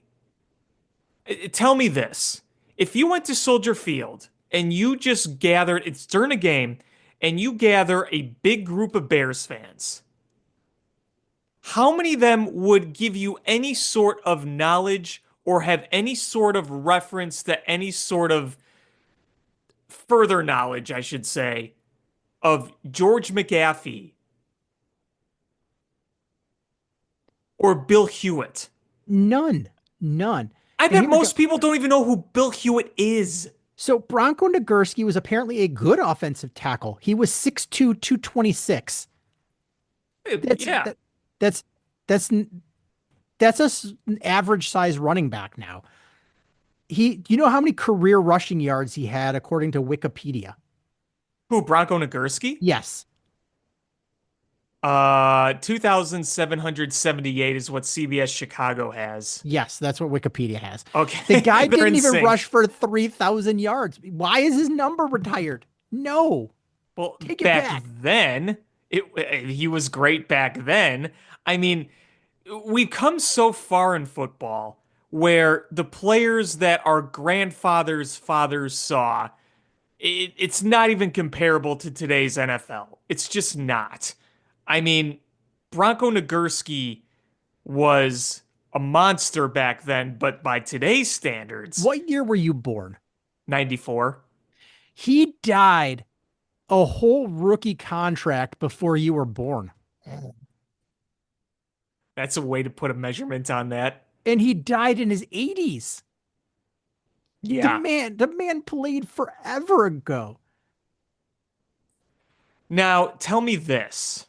Tell me this. If you went to Soldier Field and you just gathered, it's during a game, and you gather a big group of Bears fans, how many of them would give you any sort of knowledge or have any sort of reference to any sort of further knowledge, I should say, of George McAfee or Bill Hewitt? None. None. I And bet here we go. most people don't even know who Bill Hewitt is. So Bronco Nagurski was apparently a good offensive tackle. He was 6'2", 226. That's Yeah. that that's that's an average size running back now. You know how many career rushing yards he had according to Wikipedia? Who, Bronco Nagurski? Yes. 2,778 is what CBS Chicago has. Yes, that's what Wikipedia has. The Okay, guy they're didn't in even sync. rush for 3,000 yards. Why is his number retired? No, Well, take it back back. then, he was great back then. I mean, we've come so far in football where the players that our grandfathers' fathers saw, it's not even comparable to today's NFL. It's just not. I mean, Bronco Nagurski was a monster back then, but by today's standards, What year were you born? 94. He died a whole rookie contract before you were born. That's a way to put a measurement on that. And he died in his 80s. Yeah. The man played forever ago. Now, tell me this.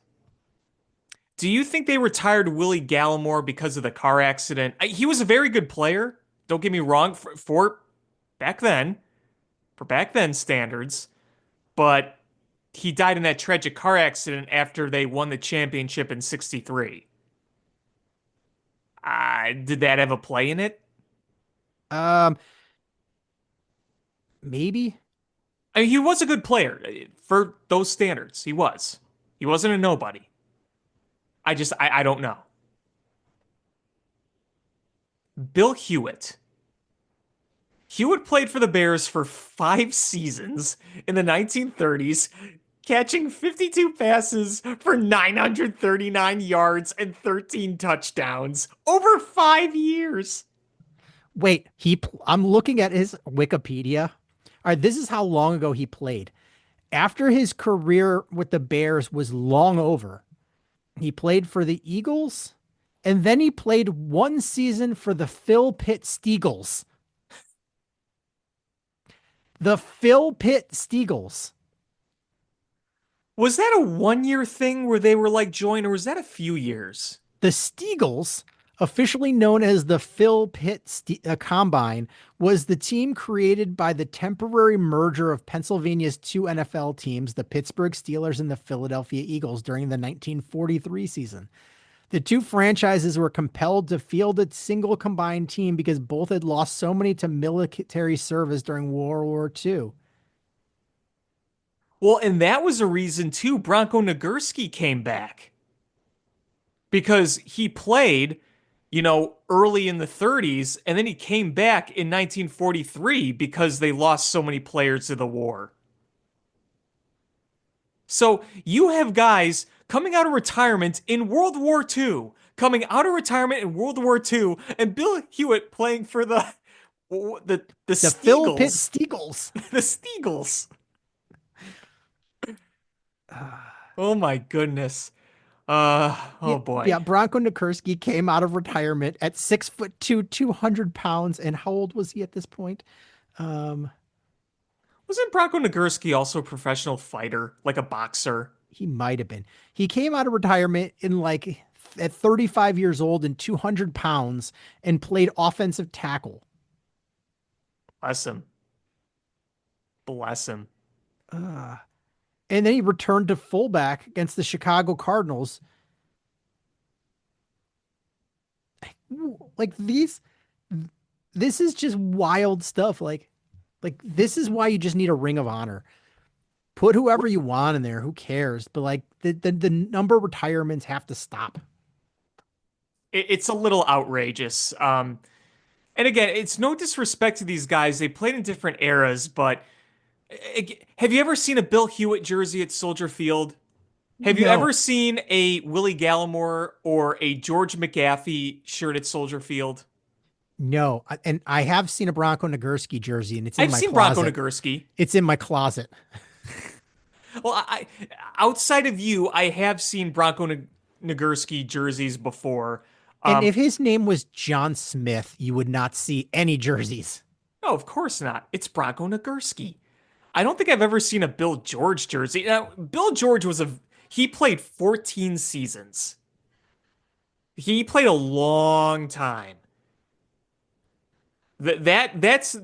Do you think they retired Willie Gallimore because of the car accident? He was a very good player. Don't get me wrong, for back then, for back then standards, but he died in that tragic car accident after they won the championship in '63. Did that have a play in it? Um, maybe. I mean, he was a good player for those standards. He was. He wasn't a nobody. I don't know. Bill Hewitt. Hewitt played for the Bears for 5 seasons in the 1930s, catching 52 passes for 939 yards and 13 touchdowns over 5 years. Wait, I'm looking at his Wikipedia. All right, this is how long ago he played. After his career with the Bears was long over, he played for the Eagles, and then he played one season for the Phil Pitt Steagles. The Phil Pitt Steagles. Was that a 1 year thing where they were like joined, or was that a few years? The Steagles, officially known as the Phil Pitt Combine, was the team created by the temporary merger of Pennsylvania's two NFL teams, the Pittsburgh Steelers and the Philadelphia Eagles, during the 1943 season. The two franchises were compelled to field a single combined team because both had lost so many to military service during World War II. Well, and that was a reason too. Bronco Nagurski came back because he played, early in the 30s, and then he came back in 1943 because they lost so many players to the war. So you have guys coming out of retirement in World War II, coming out of retirement in World War II, and Bill Hewitt playing for the The Phil Pitt Steagles. Steagles. The Steagles. Oh my goodness. Oh boy. Yeah, Bronco Nagurski came out of retirement at 6'2", 200 pounds. And how old was he at this point? Um, Wasn't Bronco Nagurski also a professional fighter, like a boxer? he might have been. He came out of retirement at 35 years old and 200 pounds and played offensive tackle. Bless him. Bless him. Uh, and then he returned to fullback against the Chicago Cardinals. Like this is just wild stuff. Like this is why you just need a Ring of Honor. Put whoever you want in there. Who cares? But like the number of retirements have to stop. It's a little outrageous. And again, it's no disrespect to these guys. They played in different eras, but have you ever seen a Bill Hewitt jersey at Soldier Field? Have you No, ever seen a Willie Gallimore or a George McGaffey shirt at Soldier Field? no. And I have seen a Bronco Nagurski jersey, and it's in I've my seen Bronco closet. Nagurski. It's in my closet. Well, outside of you, I have seen Bronco Nagurski jerseys before. And Um, if his name was John Smith, you would not see any jerseys. no, of course not. It's Bronco Nagurski. I don't think I've ever seen a Bill George jersey. Now, Bill George he played 14 seasons. He played a long time. That's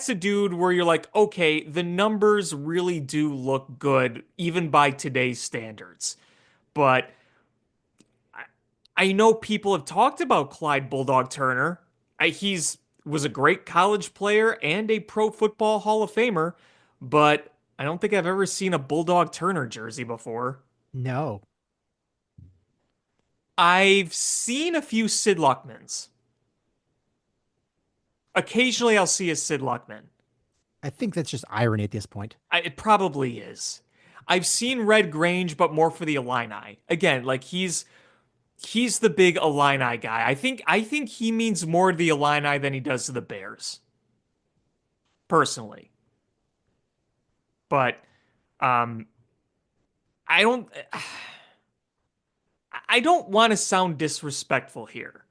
a dude where you're like, okay, the numbers really do look good, even by today's standards. But I know people have talked about Clyde Bulldog Turner. He's was a great college player and a Pro Football Hall of Famer, but I don't think I've ever seen a Bulldog Turner jersey before. No, I've seen a few Sid Luckmans. Occasionally, I'll see a Sid Luckman. I think that's just irony at this point. It probably is. I've seen Red Grange, but more for the Illini. Again, like he's the big Illini guy. I think he means more to the Illini than he does to the Bears, personally. But um, I don't I don't want to sound disrespectful here,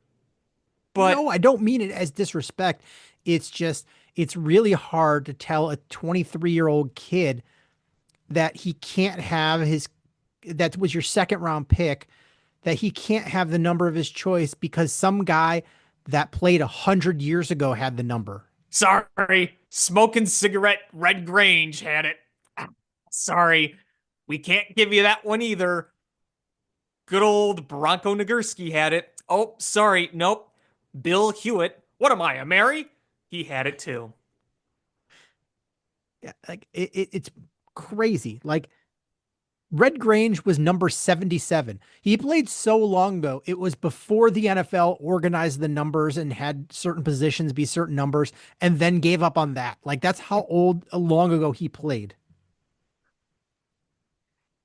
but No, I don't mean it as disrespect. It's just, it's really hard to tell a 23-year-old kid that he can't have that was your second round pick, that he can't have the number of his choice because some guy that played 100 years ago had the number. sorry, smoking cigarette Red Grange had it. Sorry, we can't give you that one either. Good old Bronco Nagurski had it. Oh, sorry, nope. Bill Hewitt. What am I, a Mary? He had it too. Yeah, like it's crazy. Like Red Grange was number 77. He played so long ago. It was before the NFL organized the numbers and had certain positions be certain numbers and then gave up on that. Like that's how long ago he played.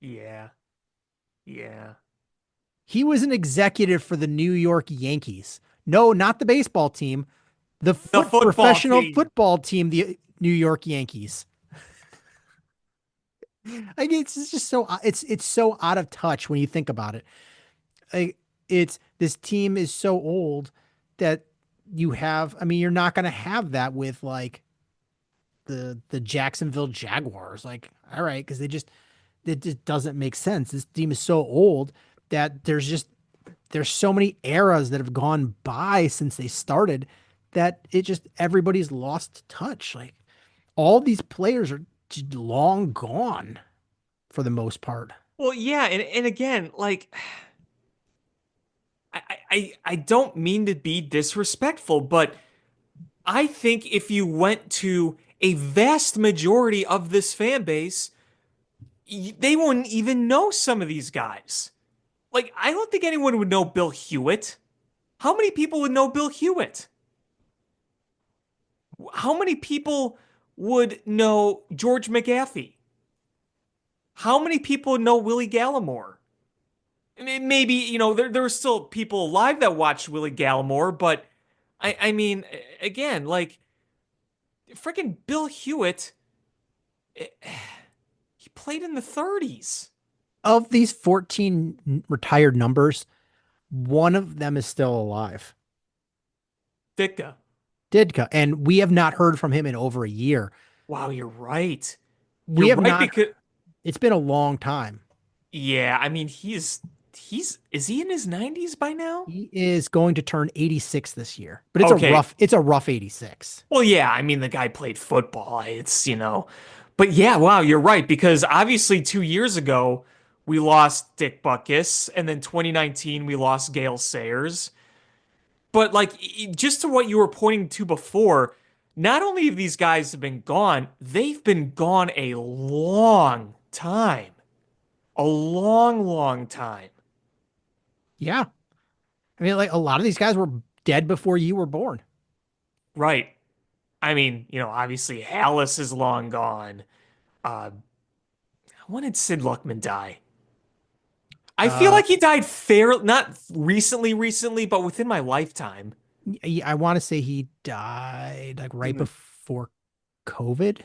Yeah, yeah. He was an executive for the New York Yankees. No, not the baseball team, the Football professional team. football team, the New York Yankees. Like it's just it's so out of touch when you think about it. Like it's this team is so old that you have. I mean, you're not going to have that with like the Jacksonville Jaguars. Like, all right, because it just doesn't make sense. This team is so old that there's so many eras that have gone by since they started that it just everybody's lost touch. Like all these players are just long gone for the most part. Well, yeah, and again, like I don't mean to be disrespectful, but I think if you went to a vast majority of this fan base, they wouldn't even know some of these guys. Like, I don't think anyone would know Bill Hewitt. How many people would know Bill Hewitt? How many people would know George McGaffey? How many people know Willie Gallimore? I mean, maybe, there were still people alive that watched Willie Gallimore, but I mean, again, like, freaking Bill Hewitt, eh, he played in the 30s. Of these 14 retired numbers, one of them is still alive. Ditka. Didka, and we have not heard from him in over a year. Wow, you're right. We You're have right not. because It's been a long time. yeah, I mean he's is he in his 90s by now? He is going to turn 86 this year, but Okay. it's a rough 86. Well, yeah, I mean the guy played football. But yeah, wow, you're right because obviously 2 years ago we lost Dick Butkus and then 2019 we lost Gale Sayers. But like just to what you were pointing to before, not only have these guys have been gone, they've been gone a long time. A long, long time. Yeah, I mean, like a lot of these guys were dead before you were born. Right. I mean, obviously Hallis is long gone. When did Sid Luckman die? I feel Uh, like he died not recently, but within my lifetime. I want to say he died like right Mm. before COVID.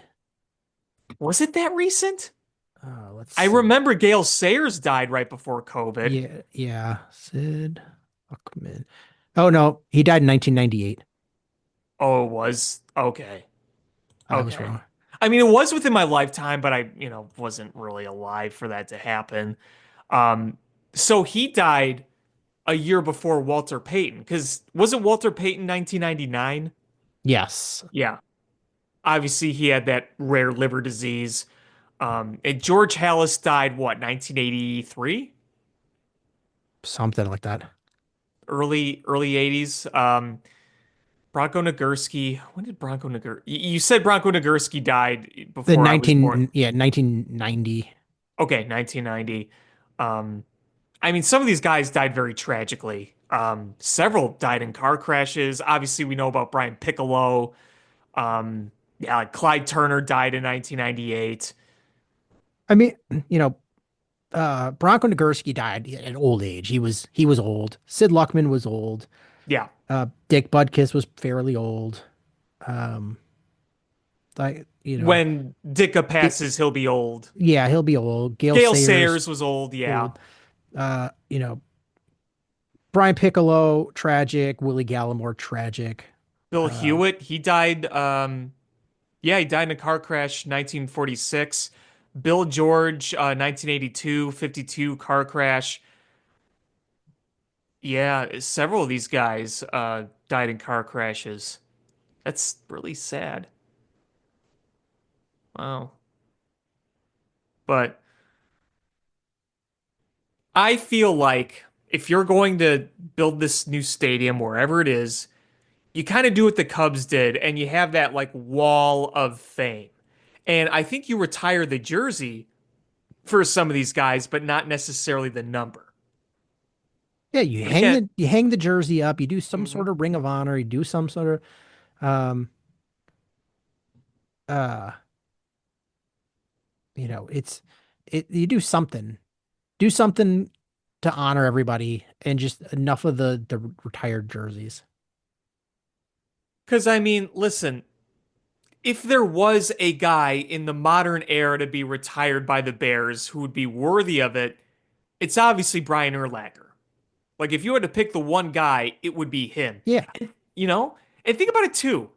Was it that recent? Let's I see. remember Gale Sayers died right before COVID. Yeah, yeah, Sid Luckman. Oh no, he died in 1998. Oh, it was? Okay. I was Okay. wrong. I mean, it was within my lifetime, but I, wasn't really alive for that to happen. Um, so he died a year before Walter Payton, because wasn't Walter Payton 1999? Yes, Yeah. Obviously, he had that rare liver disease. And George Hallis died, what, 1983? something like that. Early 80s. Bronco Nagurski. When did Bronco Nagurski? You said Bronco Nagurski died The before I was born. 19 yeah 1990. Okay, 1990. Um, I mean, some of these guys died very tragically. Several died in car crashes. Obviously, we know about Brian Piccolo. Yeah, like Clyde Turner died in 1998. I mean, you know, Bronco Nagurski died at old age. He was old. Sid Luckman was old. Yeah, Dick Butkus was fairly old. Um, like when Dicka passes, he'll be old. yeah, he'll be old. Gale Gale Sayers Sayers was old. Yeah. old. You know, Brian Piccolo tragic. Willie Gallimore tragic. Bill Uh, Hewitt, he died. Yeah, he died in a car crash, 1946. Bill George, 1982, 52 car crash. Yeah, several of these guys died in car crashes. That's really sad. Wow. But I feel like if you're going to build this new stadium wherever it is, you kind of do what the Cubs did and you have that like wall of fame. And I think you retire the jersey for some of these guys, but not necessarily the number. yeah, But again, you hang the jersey up. You do some mhm. sort of ring of honor. You do some sort of uh it's you do something to honor everybody and just enough of the retired jerseys. Because I mean, listen, if there was a guy in the modern era to be retired by the Bears who would be worthy of it, it's obviously Brian Urlacher. Like if you had to pick the one guy, it would be him. Yeah. And, and think about it too.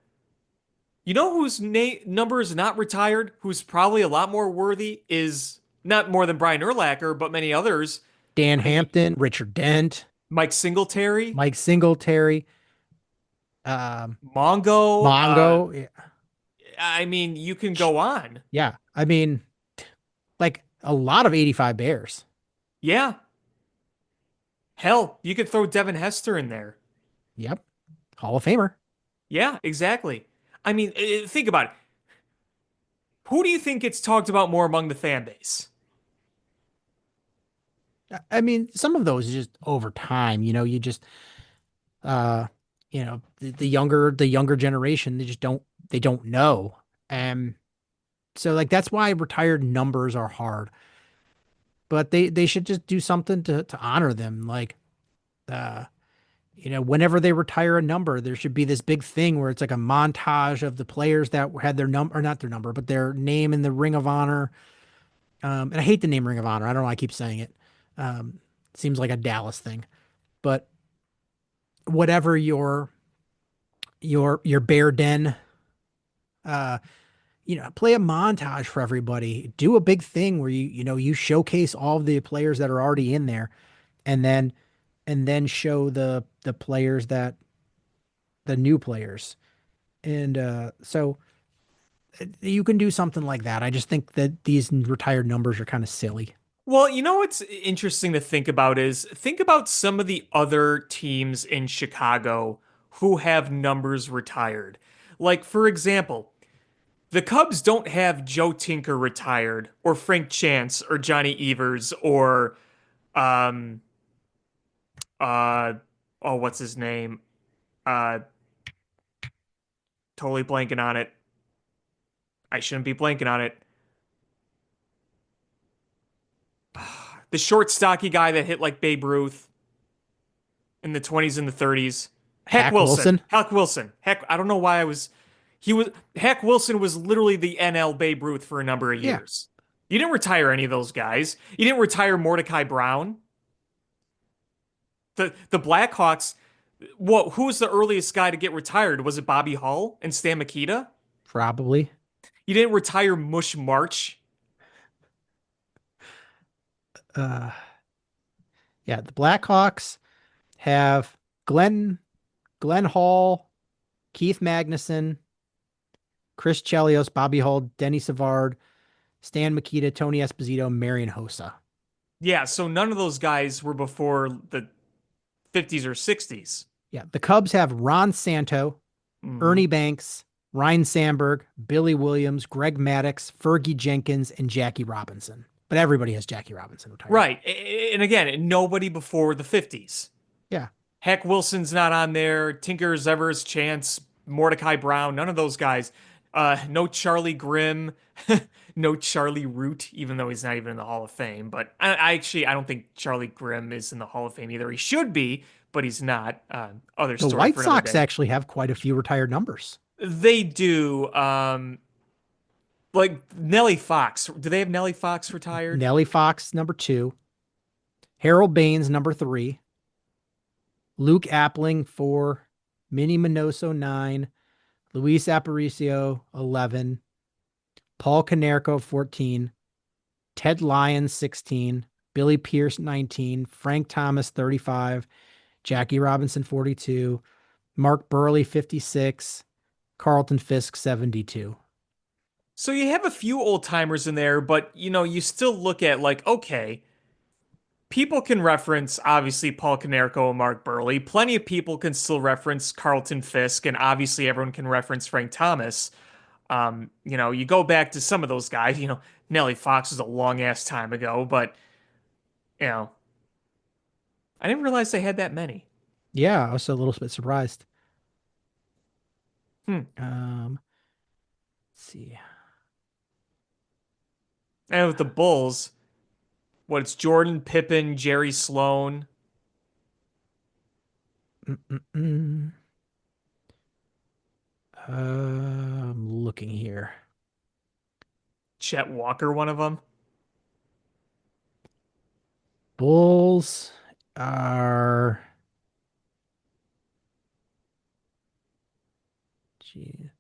You know whose number is not retired, who's probably a lot more worthy, is not more than Brian Urlacher, but many others. Dan Y- Hampton, Richard Dent, Mike Singletary, Mike Singletary, um, Mongo. Mongo. Yeah, I mean, you can go on. yeah. I mean, like a lot of 85 Bears. Yeah. Hell, you could throw Devin Hester in there. Yep. Hall of Famer. Yeah, exactly. I mean, think about it. Who do you think gets talked about more among the fan base? I mean, some of those just over time, you just uh the younger generation, they don't know. And so like that's why retired numbers are hard. But they should just do something to honor them. Like uh whenever they retire a number, there should be this big thing where it's like a montage of the players that had their number, or not their number, but their name in the Ring of Honor. And I hate the name Ring of Honor. I don't know why I keep saying it. Seems like a Dallas thing. But whatever your Bear Den, uh, play a montage for everybody. Do a big thing where you showcase all of the players that are already in there, and then show the players that the new players. And so you can do something like that. I just think that these retired numbers are kind of silly. Well, you know what's interesting to think about is think about some of the other teams in Chicago who have numbers retired. Like, for example, the Cubs don't have Joe Tinker retired, or Frank Chance, or Johnny Evers, or, um, uh, oh, what's his name? Uh, totally blanking on it. I shouldn't be blanking on it. The short, stocky guy that hit like Babe Ruth in the 20s and the 30s. Heck Hack Wilson. Wilson. Heck Wilson. Heck, I don't know why I was. He was. Heck Wilson was literally the NL Babe Ruth for a number of Yeah, years. You didn't retire any of those guys. You didn't retire Mordecai Brown. The Blackhawks. What? Who was the earliest guy to get retired? Was it Bobby Hull and Stan Mikita? probably. You didn't retire Mush March. Uh, yeah, the Blackhawks have Glenn Hall, Keith Magnuson, Chris Chelios, Bobby Hull, Denny Savard, Stan Mikita, Tony Esposito, Marion Hossa. Yeah, so none of those guys were before the 50s or 60s. Yeah, the Cubs have Ron Santo, Hmm. Ernie Banks, Ryan Sandberg, Billy Williams, Greg Maddux, Fergie Jenkins, and Jackie Robinson. But everybody has Jackie Robinson retired. Right. And again, nobody before the 50s. Yeah. Heck, Wilson's not on there. Tinker, Evers, Chance, Mordecai Brown, none of those guys. No Charlie Grimm, no Charlie Root, even though he's not even in the Hall of Fame. But I don't think Charlie Grimm is in the Hall of Fame either. He should be, but he's not. Other The story White for another Sox day. actually have quite a few retired numbers. They do. Like Nellie Fox. Do they have Nellie Fox retired? Nellie Fox, number 2. Harold Baines, number 3. Luke Appling, 4. Minnie Minoso, 9. Luis Aparicio, 11. Paul Konerko, 14. Ted Lyons, 16. Billy Pierce, 19. Frank Thomas, 35. Jackie Robinson, 42. Mark Burley, 56. Carlton Fisk, 72. So you have a few old timers in there, but you still look at like, okay, people can reference obviously Paul Konerko and Mark Burley. Plenty of people can still reference Carlton Fisk, and obviously everyone can reference Frank Thomas. You go back to some of those guys, Nellie Fox was a long ass time ago, but you know, I didn't realize they had that many. Yeah, I was a little bit surprised. Hmm. Let's see. And with the Bulls, what it's Jordan, Pippen, Jerry Sloan, Mm-mm-mm. I'm looking here. Chet Walker, one of them. Bulls are. Gee.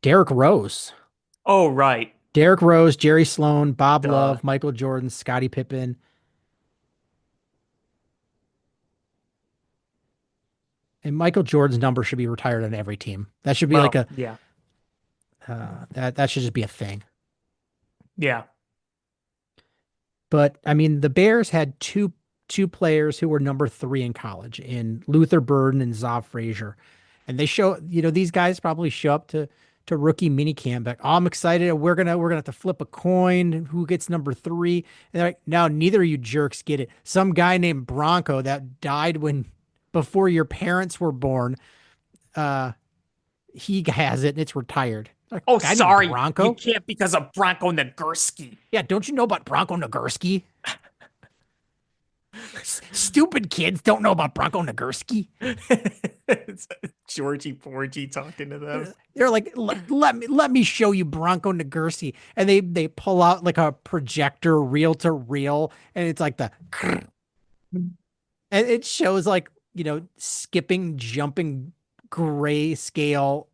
Derrick Rose. Oh, right. Derrick Rose, Jerry Sloan, Bob Duh. Love, Michael Jordan, Scottie Pippen. And Michael Jordan's number should be retired on every team. That should be like Well, a yeah. that should just be a thing. Yeah. But I mean, the Bears had two players who were number three in college in Luther Burden and Zav Frazier. And they show, these guys probably show up to rookie mini camp like, oh, I'm excited. We're gonna have to flip a coin who gets number three. And they're like, no, neither of you jerks get it. Some guy named Bronco that died before your parents were born. Uh he has it and it's retired. Like, Oh, guy named sorry. You Bronco? can't because of Bronco Nagurski. Yeah, don't you know about Bronco Nagurski? Stupid kids don't know about Bronco Nagurski. It's Georgie Porgy talking to them. They're like, let me show you Bronco Nagurski, and they pull out like a projector, reel to reel, and it's like and it shows like skipping, jumping, grayscale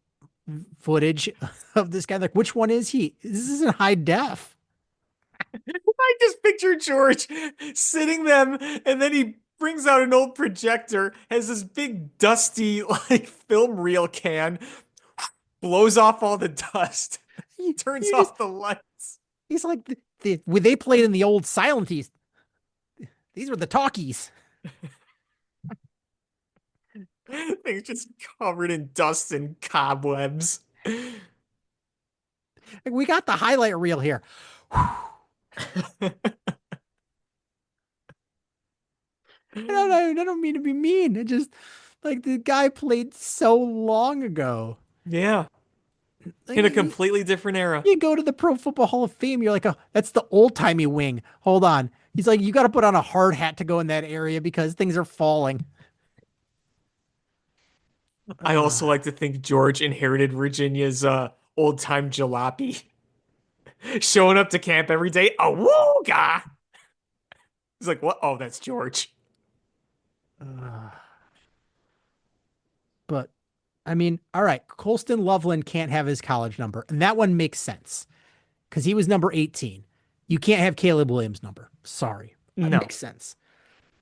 footage of this guy. Like, which one is he? This isn't high def. I just picture George sitting them, and then he brings out an old projector, has this big dusty like film reel can, blows off all the dust, You, turns you just off the lights. He's like when they played in the old silenties. These were the talkies. Things just covered in dust and cobwebs. Like, we got the highlight reel here. I don't mean to be mean. It just like the guy played so long ago. Yeah, Like, in a completely different era. you go to the Pro Football Hall of Fame, you're like, oh, that's the old timey wing. Hold on. He's like, you got to put on a hard hat to go in that area because things are falling. I also like to think George inherited Virginia's old time jalopy. Showing up to camp every day. Awooga! He's like, what? Oh, that's George. Uh, but I mean, all right, Colston Loveland can't have his college number, and that one makes sense because he was number 18. You can't have Caleb Williams' number. Sorry, that No. makes sense.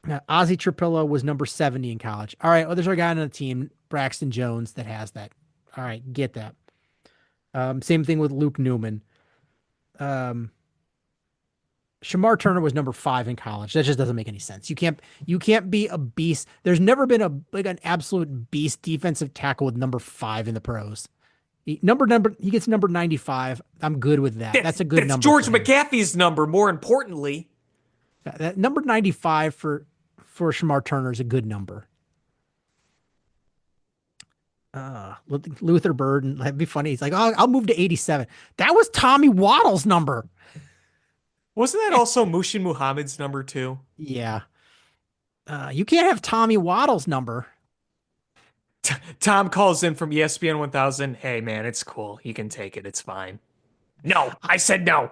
Now, Ozzie Trapillo was number 70 in college. All right, well, there's a guy on the team, Braxton Jones, that has that. All right, get that. Same thing with Luke Newman. Shamar Turner was number 5 in college. That just doesn't make any sense. You can't be a beast. There's never been an absolute beast defensive tackle with number 5 in the pros. He gets number 95. I'm good with that. That's a good That's number. George for him. McAfee's number, more importantly. That number 95 for Shamar Turner is a good number. Luther Burden, that'd be funny. He's like, oh, I'll move to 87. That was Tommy Waddle's number. Wasn't that also Mushin Muhammad's number too? Yeah. You can't have Tommy Waddle's number. Tom calls in from ESPN 1000. Hey, man, it's cool. You can take it. It's fine. No, I said no.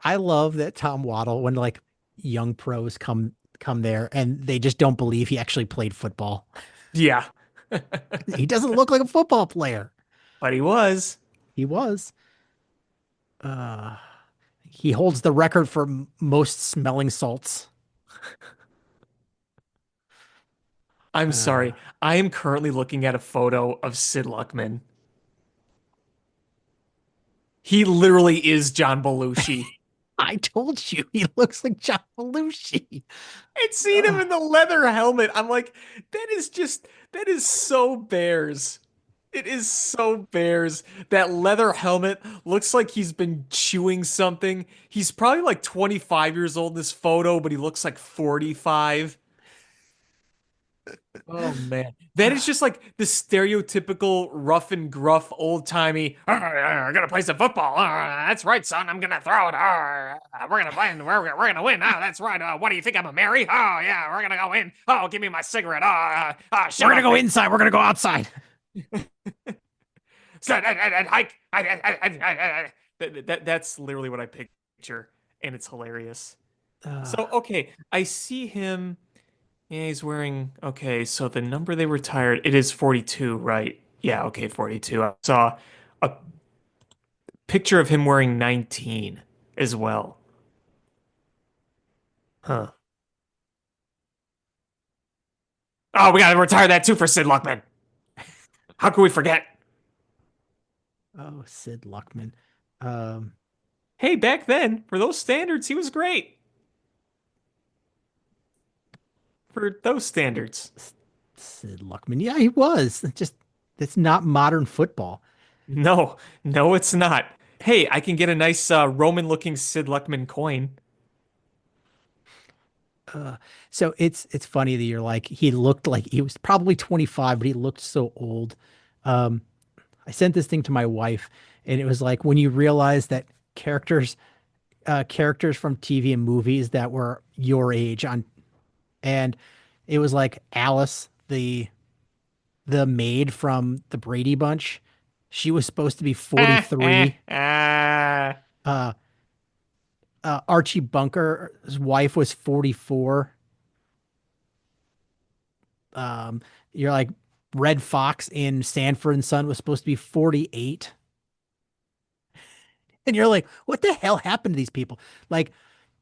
I love that Tom Waddle, when like young pros come there and they just don't believe he actually played football. Yeah. He doesn't look like a football player. But he was. He was. He holds the record for most smelling salts. I'm sorry. I am currently looking at a photo of Sid Luckman. He literally is John Belushi. I told you he looks like John Belushi. I'd seen him in the leather helmet. I'm like, that is so Bears. It is so Bears. That leather helmet looks like he's been chewing something. He's probably like 25 years old in this photo, but he looks like 45. Oh man, that is just like the stereotypical rough and gruff, old timey. I'm gonna play some football. That's right, son. I'm gonna throw it. We're gonna win. We're gonna win. That's right. What do you think? I'm a Mary? Oh yeah, we're gonna go in. Oh, give me my cigarette. We're gonna go inside. We're gonna go outside. That's literally what I picture, and it's hilarious. So okay, I see him. Yeah, he's wearing, okay, so the number they retired, it is 42, right? Yeah, okay, 42. I saw a picture of him wearing 19 as well. Huh. Oh, we gotta retire that too for Sid Luckman. How could we forget? Oh, Sid Luckman. Um, Hey, back then, for those standards, he was great. For those standards. Sid Luckman. Yeah, he was. Just that's not modern football. No, no, it's not. Hey, I can get a nice Roman-looking Sid Luckman coin. So it's funny that you're like he looked like he was probably 25, but he looked so old. Um, I sent this thing to my wife, and it was like when you realize that characters characters from TV and movies that were your age on, and it was like Alice, the maid from the Brady Bunch. She was supposed to be 43. Ah. Uh, Archie Bunker's wife was 44. Um, you're like Red Fox in Sanford and Son was supposed to be 48. And you're like, what the hell happened to these people? Like,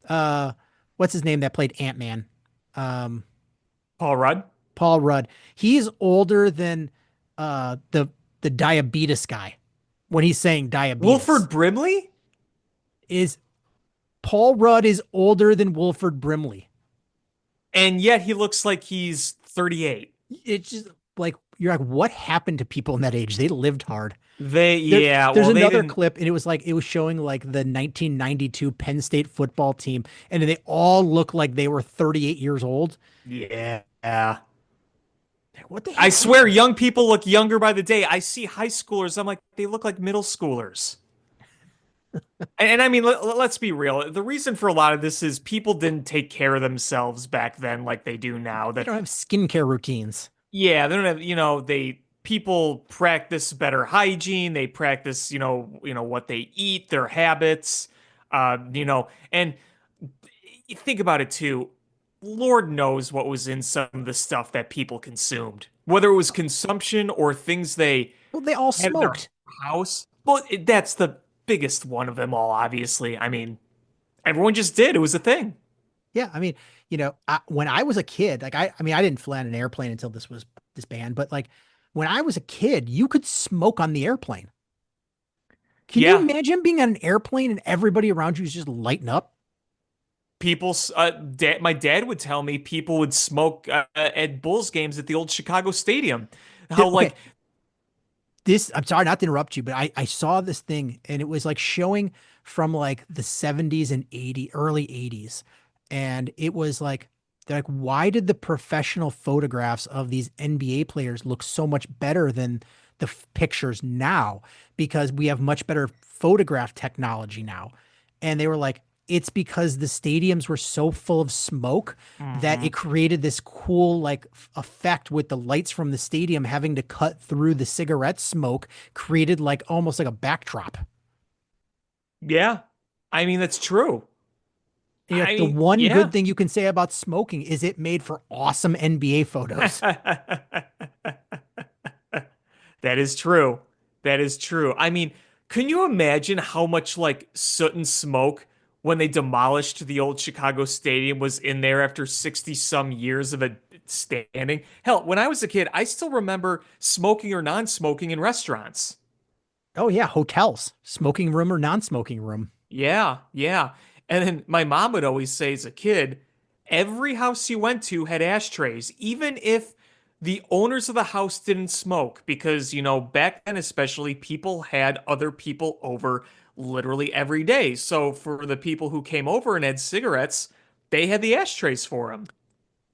uh, what's his name that played Ant-Man? Um, Paul Rudd? Paul Rudd. He's older than the diabetes guy when he's saying diabetes. Wilford Brimley? Is Paul Rudd is older than Wilford Brimley. And yet he looks like he's 38. It's just like you're like, what happened to people in that age? They lived hard. There, Yeah, there's well, they another didn't. clip, and it was like it was showing like the 1992 Penn State football team, and they all look like they were 38 years old. Yeah. What the I hell swear, happened? young people look younger by the day. I see high schoolers. I'm like, they look like middle schoolers. And I mean, let's be real. The reason for a lot of this is people didn't take care of themselves back then like they do now. They That don't have skincare routines. Yeah, they don't have, they people practice better hygiene. They practice, what they eat, their habits, and you think about it too. Lord knows what was in some of the stuff that people consumed, whether it was consumption or things they Well, they all had in their smoked. house. Well, that's the biggest one of them all, obviously. I mean, everyone just did. It was a thing. Yeah, I mean, when I was a kid, like I mean, I didn't fly on an airplane until this band, but like when I was a kid, you could smoke on the airplane. Can you Yeah, imagine being on an airplane and everybody around you is just lighting up? my dad would tell me people would smoke at Bulls games at the old Chicago Stadium. How Okay, like this I'm sorry not to interrupt you, but I saw this thing and it was like showing from like the 70s and early 80s. And it was like they're like, why did the professional photographs of these NBA players look so much better than the pictures now? Because we have much better photograph technology now. And they were like, it's because the stadiums were so full of smoke that Mhm. it created this cool like effect with the lights from the stadium having to cut through the cigarette smoke, created like almost like a backdrop. Yeah, I mean that's true. You know, I the mean, one yeah. good thing you can say about smoking is it made for awesome NBA photos. That is true. That is true. I mean, can you imagine how much like soot and smoke when they demolished the old Chicago Stadium was in there after 60 some years of it standing? Hell, when I was a kid, I still remember smoking or non-smoking in restaurants. Oh yeah, hotels, smoking room or non-smoking room. Yeah, yeah. And then my mom would always say as a kid, every house you went to had ashtrays, even if the owners of the house didn't smoke, because, back then especially, people had other people over literally every day. So for the people who came over and had cigarettes, they had the ashtrays for them.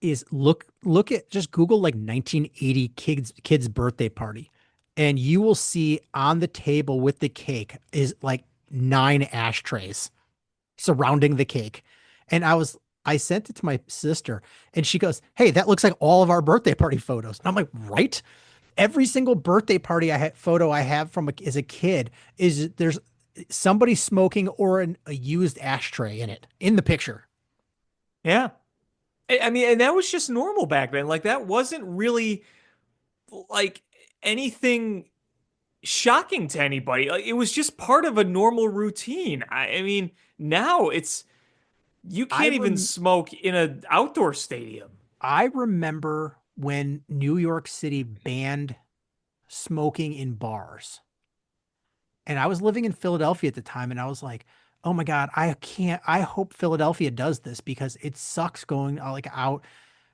Is look at just Google like 1980 kids birthday party, and you will see on the table with the cake is like 9 ashtrays surrounding the cake. And I sent it to my sister and she goes, "Hey, that looks like all of our birthday party photos." And I'm like, "Right? Every single birthday party photo I have from as a kid is there's somebody smoking or a used ashtray in it in the picture." Yeah. I mean, and that was just normal back then. Like, that wasn't really like anything shocking to anybody. Like, it was just part of a normal routine. I mean, now it's you I can't even rem smoke in an outdoor stadium. I remember when New York City banned smoking in bars. And I was living in Philadelphia at the time, and I was like, "Oh my God, I can't. I hope Philadelphia does this because it sucks going like out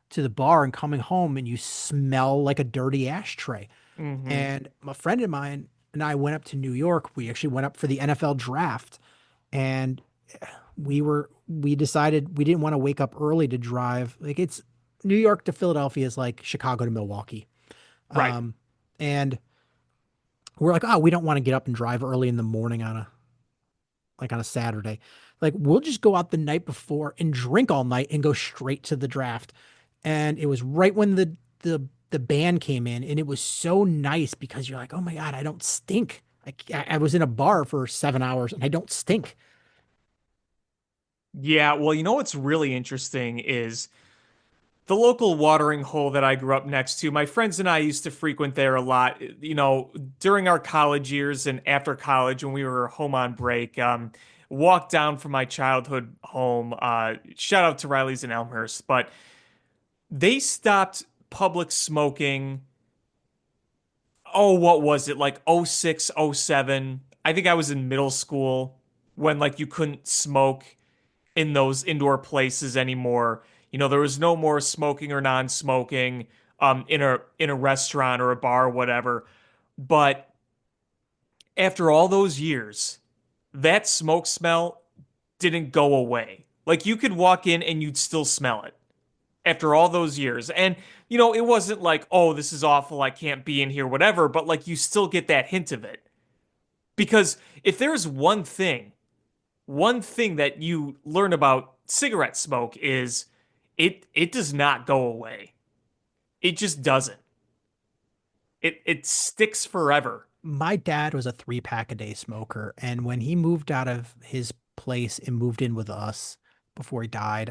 to the bar and coming home and you smell like a dirty ashtray." Hmm. And a friend of mine and I went up to New York. We actually went up for the NFL draft, and we decided we didn't want to wake up early to drive. Like it's New York to Philadelphia is like Chicago to Milwaukee. Right. And we're like, oh, we don't want to get up and drive early in the morning on a Saturday. Like we'll just go out the night before and drink all night and go straight to the draft. And it was right when the band came in, and it was so nice because you're like, oh my God, I don't stink. I was in a bar for 7 hours and I don't stink. Yeah, well, you know what's really interesting is the local watering hole that I grew up next to. My friends and I used to frequent there a lot, during our college years and after college when we were home on break. Walked down from my childhood home. Shout out to Riley's in Elmhurst, but they stopped public smoking. Oh, what was it? Like '06, '07. I think I was in middle school when like you couldn't smoke in those indoor places anymore. There was no more smoking or non-smoking in a restaurant or a bar or whatever. But after all those years, that smoke smell didn't go away. Like you could walk in and you'd still smell it after all those years. And it wasn't like, "Oh, this is awful. I can't be in here," whatever, but like you still get that hint of it. Because if there's one thing that you learn about cigarette smoke is it does not go away. It just doesn't. It sticks forever. My dad was a 3 pack a day smoker, and when he moved out of his place and moved in with us before he died,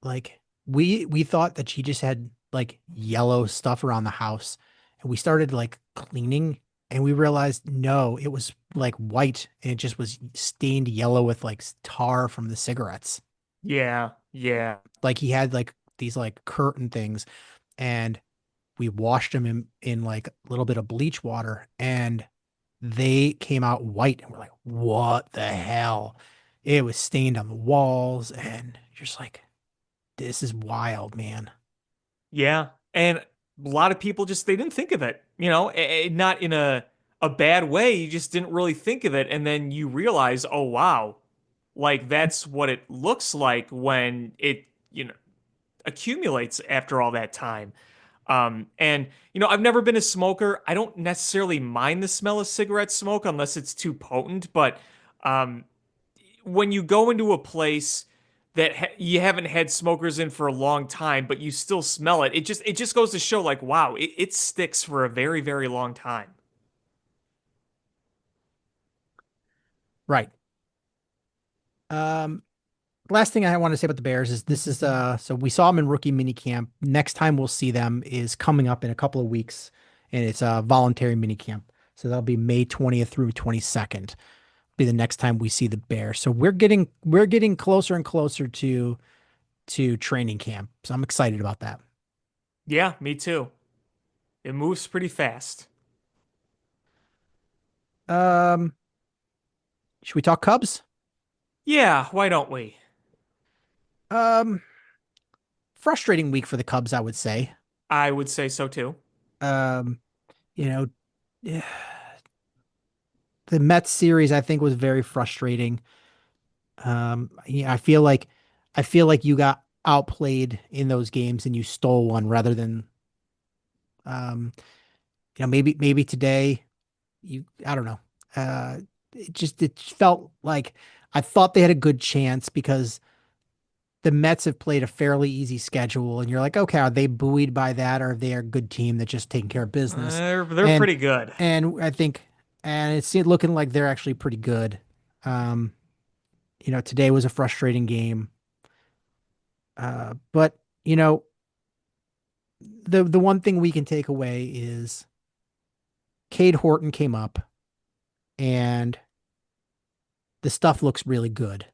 like we thought that she just had like yellow stuff around the house, and we started like cleaning, and we realized no, it was like white, and it just was stained yellow with like tar from the cigarettes. Yeah, yeah. Like he had like these like curtain things, and we washed them in like a little bit of bleach water, and they came out white, and we're like, what the hell? It was stained on the walls, and just like, this is wild, man. Yeah. And a lot of people just they didn't think of it, not in a bad way. You just didn't really think of it. And then you realize, oh wow, like that's what it looks like when it, accumulates after all that time. And I've never been a smoker. I don't necessarily mind the smell of cigarette smoke unless it's too potent. But um, when you go into a place that you haven't had smokers in for a long time, but you still smell it, it just goes to show, like, wow, it sticks for a very, very long time. Right. Um, Last thing I want to say about the Bears is this is so we saw them in rookie mini camp. Next time we'll see them is coming up in a couple of weeks, and it's a voluntary mini camp. So that'll be May 20th through 22nd. Be the next time we see the Bears. So we're getting closer and closer to training camp. So I'm excited about that. Yeah, me too. It moves pretty fast. Um, should we talk Cubs? Yeah, why don't we? Um, Frustrating week for the Cubs, I would say. I would say so too. Um, you know, the Mets series I think was very frustrating. Yeah, I feel like you got outplayed in those games and you stole one rather than um, maybe today I don't know. It felt like I thought they had a good chance because the Mets have played a fairly easy schedule, and you're like, okay, are they buoyed by that, or are they a good team that's just taking care of business? They're And pretty good. and I think and it's looking like they're actually pretty good. Um, Today was a frustrating game. But you know, the one thing we can take away is Cade Horton came up, and the stuff looks really good.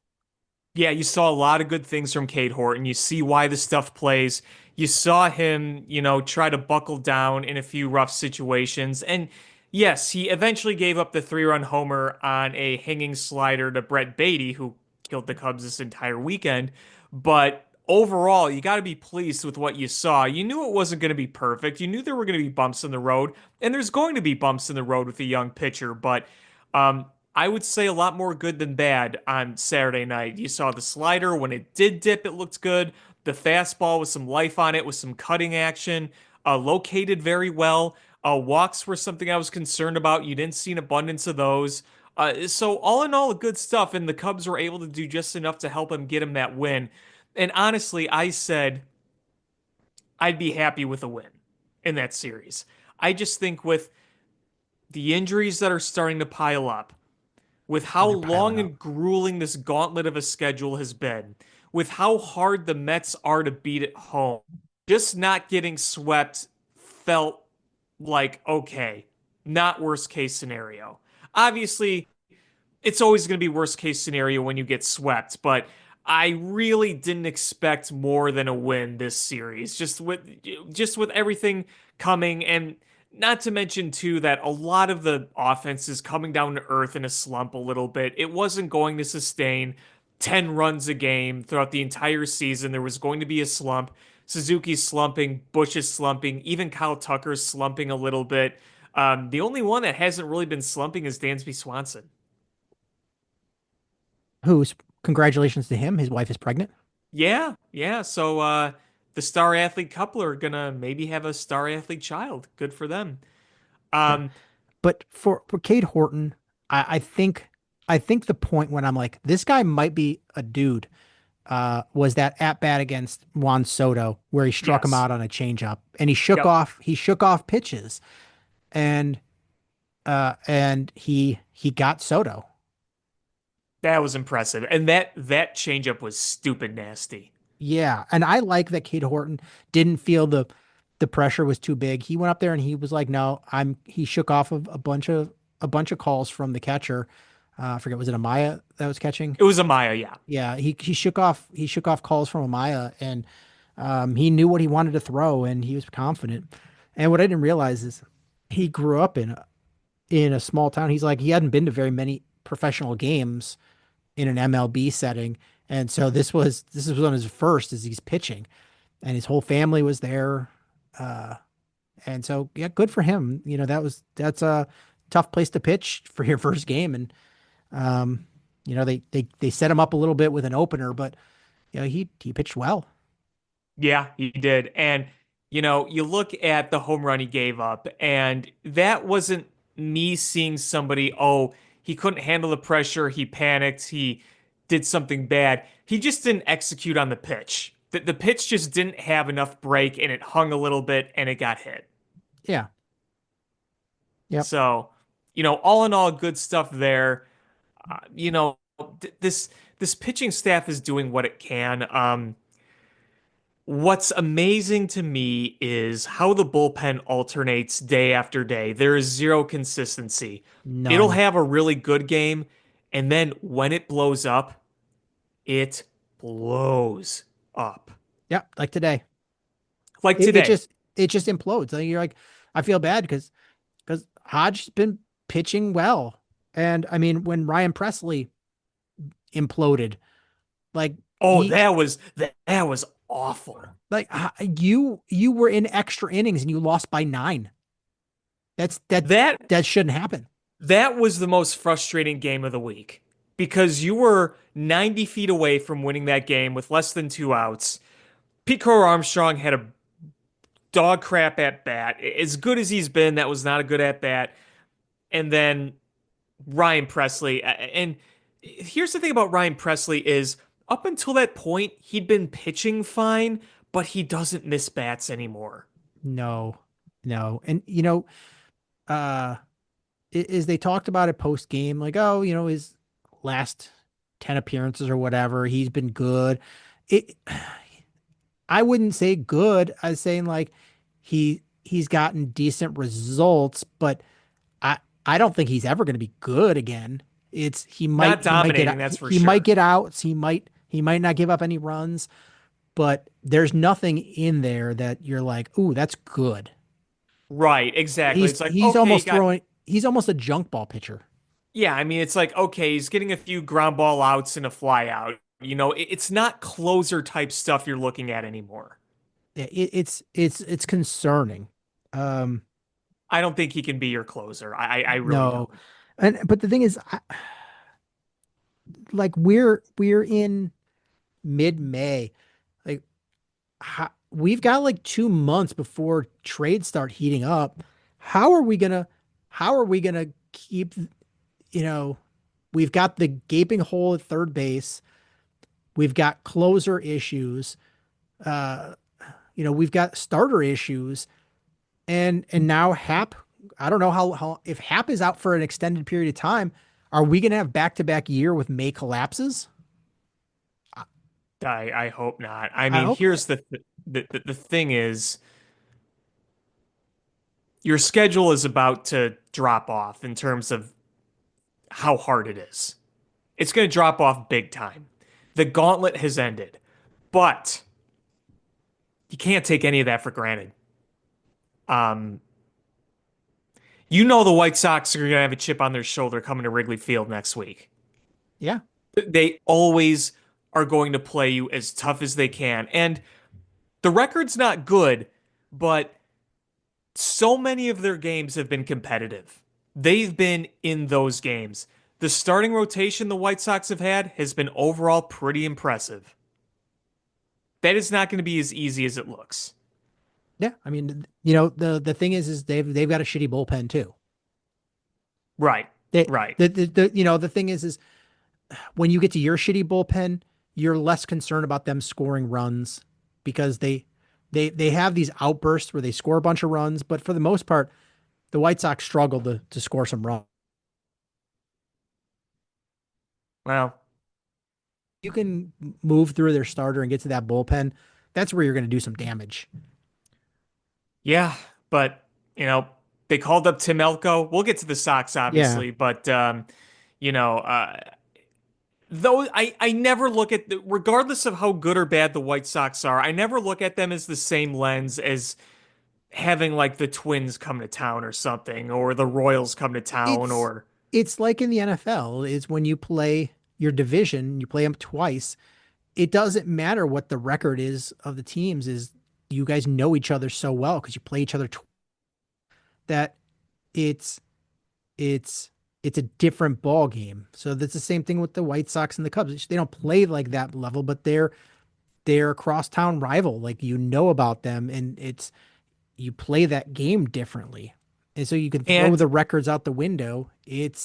Yeah, you saw a lot of good things from Cade Horton. You see why the stuff plays. You saw him, try to buckle down in a few rough situations. And yes, he eventually gave up the 3-run homer on a hanging slider to Brett Beatty, who killed the Cubs this entire weekend. But overall, you got to be pleased with what you saw. You knew it wasn't going to be perfect. You knew there were going to be bumps in the road, and there's going to be bumps in the road with a young pitcher. But um, I would say a lot more good than bad on Saturday night. You saw the slider when it did dip, it looked good. The fastball with some life on it, with some cutting action, located very well. Walks were something I was concerned about. You didn't see an abundance of those. So all in all, good stuff, and the Cubs were able to do just enough to help him get him that win. And honestly, I said I'd be happy with a win in that series. I just think with the injuries that are starting to pile up, with how And they're piling long up. and grueling this gauntlet of a schedule has been, with how hard the Mets are to beat at home, just not getting swept felt like okay, not worst case scenario. Obviously, it's always going to be worst case scenario when you get swept, but I really didn't expect more than a win this series. Just with everything coming, and not to mention too that a lot of the offense is coming down to earth in a slump a little bit. It wasn't going to sustain 10 runs a game throughout the entire season. There was going to be a slump. Suzuki's slumping, Bush is slumping, even Kyle Tucker's slumping a little bit. The only one that hasn't really been slumping is Dansby Swanson. Who's congratulations to him. His wife is pregnant. Yeah, yeah. So the star athlete couple are gonna maybe have a star athlete child. Good for them. Yeah. Um, But for Cade Horton, I think the point when I'm like, this guy might be a dude, was that at bat against Juan Soto where he struck him yes. out on a changeup and Yep. he shook off pitches and he got Soto. That was impressive. And that changeup was stupid nasty. Yeah, and I like that Cade Horton didn't feel the pressure was too big. He went up there and he was like, "No, I'm." He shook off a bunch of calls from the catcher. I forget, was it Amaya that was catching? It was a Maya, yeah. Yeah, he shook off calls from Amaya, and he knew what he wanted to throw, and he was confident. And what I didn't realize is he grew up in a small town. He's like he hadn't been to very many professional games in an MLB setting, and so this was one of his first as he's pitching, and his whole family was there. Uh, and so yeah, good for him. That's a tough place to pitch for your first game, and um, they set him up a little bit with an opener, but he pitched well. Yeah, he did. And, you look at the home run he gave up, and that wasn't me seeing somebody, oh, he couldn't handle the pressure, he panicked, he did something bad. He just didn't execute on the pitch. The pitch just didn't have enough break, and it hung a little bit, and it got hit. Yeah. Yep. So, all in all, good stuff there. This pitching staff is doing what it can. What's amazing to me is how the bullpen alternates day after day. There is zero consistency. It'll None. have a really good game, and then when it blows up, it blows up. Yep. Like today, Like it today. just it just implodes. Like you're like, I feel bad because Hodge's been pitching well, and I mean when Ryan Presley imploded, like Oh, he that was awful. you were in extra innings and you lost by 9. That's that That that shouldn't happen. that was the most frustrating game of the week because you were 90 feet away from winning that game with less than 2 outs. Pete Crow Armstrong had a dog crap at bat. As good as he's been, that was not a good at bat. And then Ryan Presley. And here's the thing about Ryan Presley is up until that point, he'd been pitching fine, but he doesn't miss bats anymore. No, no, and uh, is they talked about it post game, like, oh, his last 10 appearances or whatever, he's been good. It, I wouldn't say good. I was saying like he's gotten decent results, but I don't think he's ever going to be good again. It's Not he might get dominating, out, that's for he might sure. get outs, he might not give up any runs, but there's nothing in there that you're like, ooh, that's good. Right, exactly. It's like, okay, he got, He's almost a junk ball pitcher. yeah, I mean, it's like, okay, he's getting a few ground ball outs and a fly out. It's not closer type stuff you're looking at anymore. It's concerning. Um, I don't think he can be your closer. I really no, don't. and but the thing is, like we're in mid-May. Like we've got like 2 months before trades start heating up. How are we gonna how are we gonna keep, you know, we've got the gaping hole at third base. We've got closer issues. Uh, we've got starter issues, and now Hap. I don't know how if Hap is out for an extended period of time, are we gonna have back-to-back year with May collapses? I hope not. I I mean, hope. here's the thing is your schedule is about to drop off in terms of how hard it is. It's going to drop off big time. The gauntlet has ended, but you can't take any of that for granted. Um, the White Sox are going to have a chip on their shoulder coming to Wrigley Field next week. Yeah. They always are going to play you as tough as they can. And the record's not good, but so many of their games have been competitive. They've been in those games. The starting rotation the White Sox have had has been overall pretty impressive. That is not going to be as easy as it looks. Yeah. I mean, the thing is they've got a shitty bullpen too. Right. They Right. the thing is when you get to your shitty bullpen, you're less concerned about them scoring runs because they have these outbursts where they score a bunch of runs, but for the most part, the White Sox struggle to score some runs. Well, You can move through their starter and get to that bullpen. That's where you're going to do some damage. yeah, but they called up Tim Elko. We'll get to the Sox Yeah. obviously, but you know, uh, though I never look at regardless of how good or bad the White Sox are, I never look at them as the same lens as having like the Twins come to town or something, or the Royals come to town, It's or it's like in the NFL is when you play your division, you play them twice. It doesn't matter what the record is of the teams is you guys know each other so well because you play each other that it's it's it's a different ball game. So that's the same thing with the White Sox and the Cubs. They don't play like that level, but they're a crosstown rival. Like about them, and it's you play that game differently. And so you can throw and the records out the window.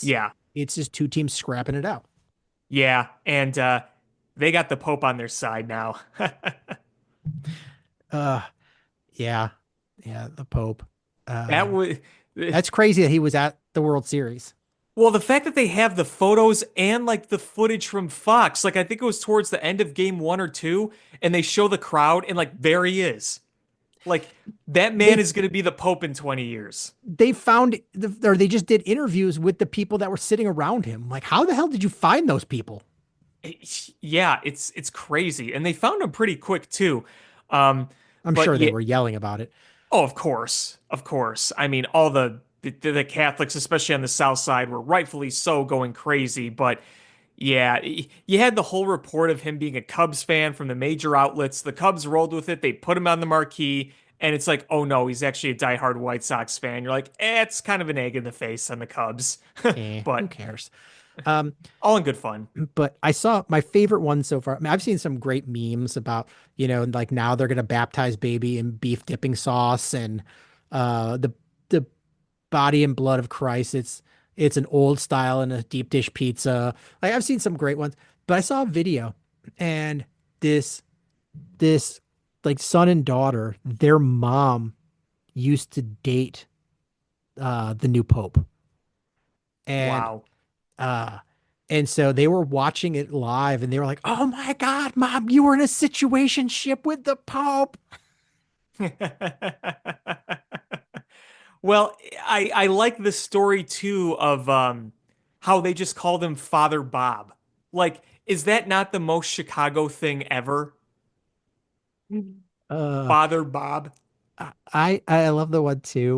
yeah, It's just two teams scrapping it out. yeah, and they got the Pope on their side now. Uh yeah. Yeah, the Pope. That Um was that's crazy that he was at the World Series. well, the fact that they have the photos and like the footage from Fox, like I think it was towards the end of game one or two, and they show the crowd, and like there he is. Like that man They is going to be the Pope in 20 years. they found or they just did interviews with the people that were sitting around him. Like, how the hell did you find those people? Yeah, it's crazy, and they found him pretty quick too. Um, I'm but sure they yeah, were yelling about it. oh, of course, of course. I mean, all the Catholics, especially on the South Side, were rightfully so going crazy. But yeah, you had the whole report of him being a Cubs fan from the major outlets. The Cubs rolled with it. They put him on the marquee, and it's like, oh no, he's actually a diehard White Sox fan. You're like, it's kind of an egg in the face on the Cubs, Who but cares? Um, all in good fun. but I saw my favorite one so far. I mean, I've seen some great memes about, like now they're gonna baptize baby in beef dipping sauce and the body and blood of Christ. It's an old style and a deep dish pizza. Like I've seen some great ones, but I saw a video and this this like son and daughter, their mom used to date the new pope. And Wow. uh and so they were watching it live and they were like, "Oh my God, mom, you were in a situationship with the pope." Well, I like the story too of how they just called him Father Bob. Like, is that not the most Chicago thing ever? Uh, Father Bob? I love the one too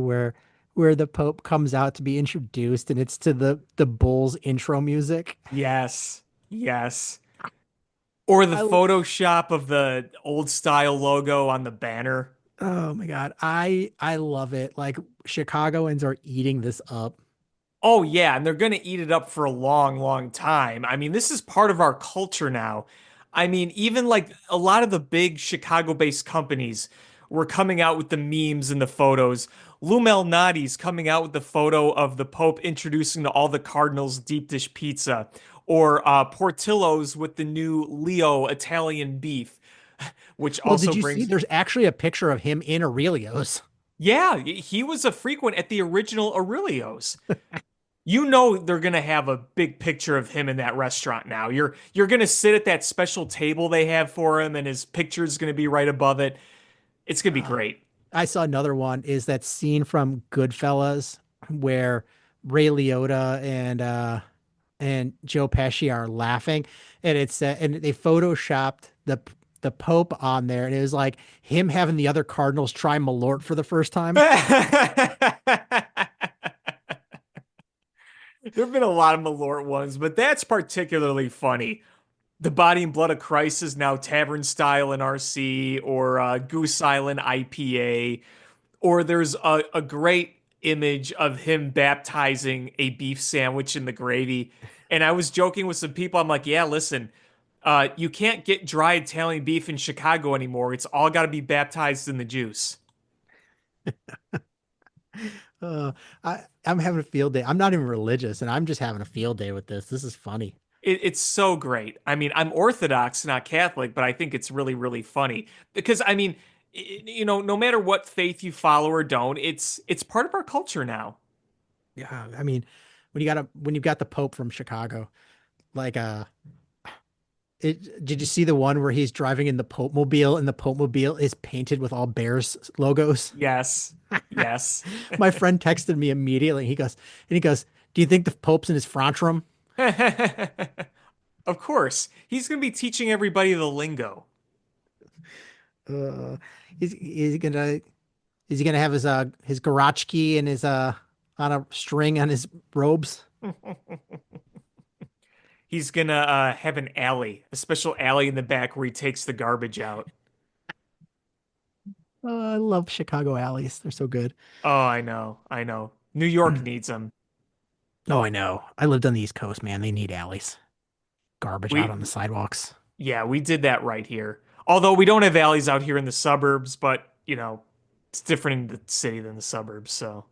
where the Pope comes out to be introduced and it's to the Bulls intro music. Yes. Yes. Or the I Photoshop of the old style logo on the banner. Oh my God. I love it. Like Chicagoans are eating this up. Oh yeah, and they're going to eat it up for a long, long time. I mean, this is part of our culture now. I mean, even like a lot of the big Chicago-based companies were coming out with the memes and the photos. Lou Malnati's coming out with the photo of the Pope introducing to all the Cardinals deep dish pizza, or Portillo's with the new Leo Italian beef, which Well, did also you see brings. there's actually a picture of him in Aurelio's? Yeah, he was a frequent at the original Aurelio's. You know they're gonna have a big picture of him in that restaurant now. You're gonna sit at that special table they have for him, and his picture is gonna be right above it. It's gonna be Uh, great. I saw another one is that scene from Goodfellas where Ray Liotta and Joe Pesci are laughing and it's and they photoshopped the Pope on there and it was like him having the other Cardinals try Malort for the first time. There've been a lot of Malort ones, but that's particularly funny. The Body and Blood of Christ is now Tavern Style in RC, or Goose Island IPA, or there's a great image of him baptizing a beef sandwich in the gravy. And I was joking with some people. I'm like, yeah, listen, you can't get dry Italian beef in Chicago anymore. It's all got to be baptized in the juice. Uh, I'm having a field day. I'm not even religious, and I'm just having a field day with this. This is funny. It's so great. I mean, I'm Orthodox, not Catholic, but I think it's really, really funny because I mean, no matter what faith you follow or don't, it's part of our culture now. Yeah, I mean, when you've got the Pope from Chicago, like did you see the one where he's driving in the Pope Mobile and the Pope Mobile is painted with all Bears logos? Yes, yes. My friend texted me immediately. He goes, "Do you think the Pope's in his Frontrum?" Of course, he's going to be teaching everybody the lingo. Uh, is he gonna have his garage key and his on a string on his robes? He's gonna have an alley, a special alley in the back where he takes the garbage out. I love Chicago alleys. They're so good. Oh, I know, I know. New York needs them. Oh, I know. I lived on the East Coast, man. They need alleys. Garbage out We, on the sidewalks. yeah, we did that right here. Although we don't have alleys out here in the suburbs, but it's different in the city than the suburbs. So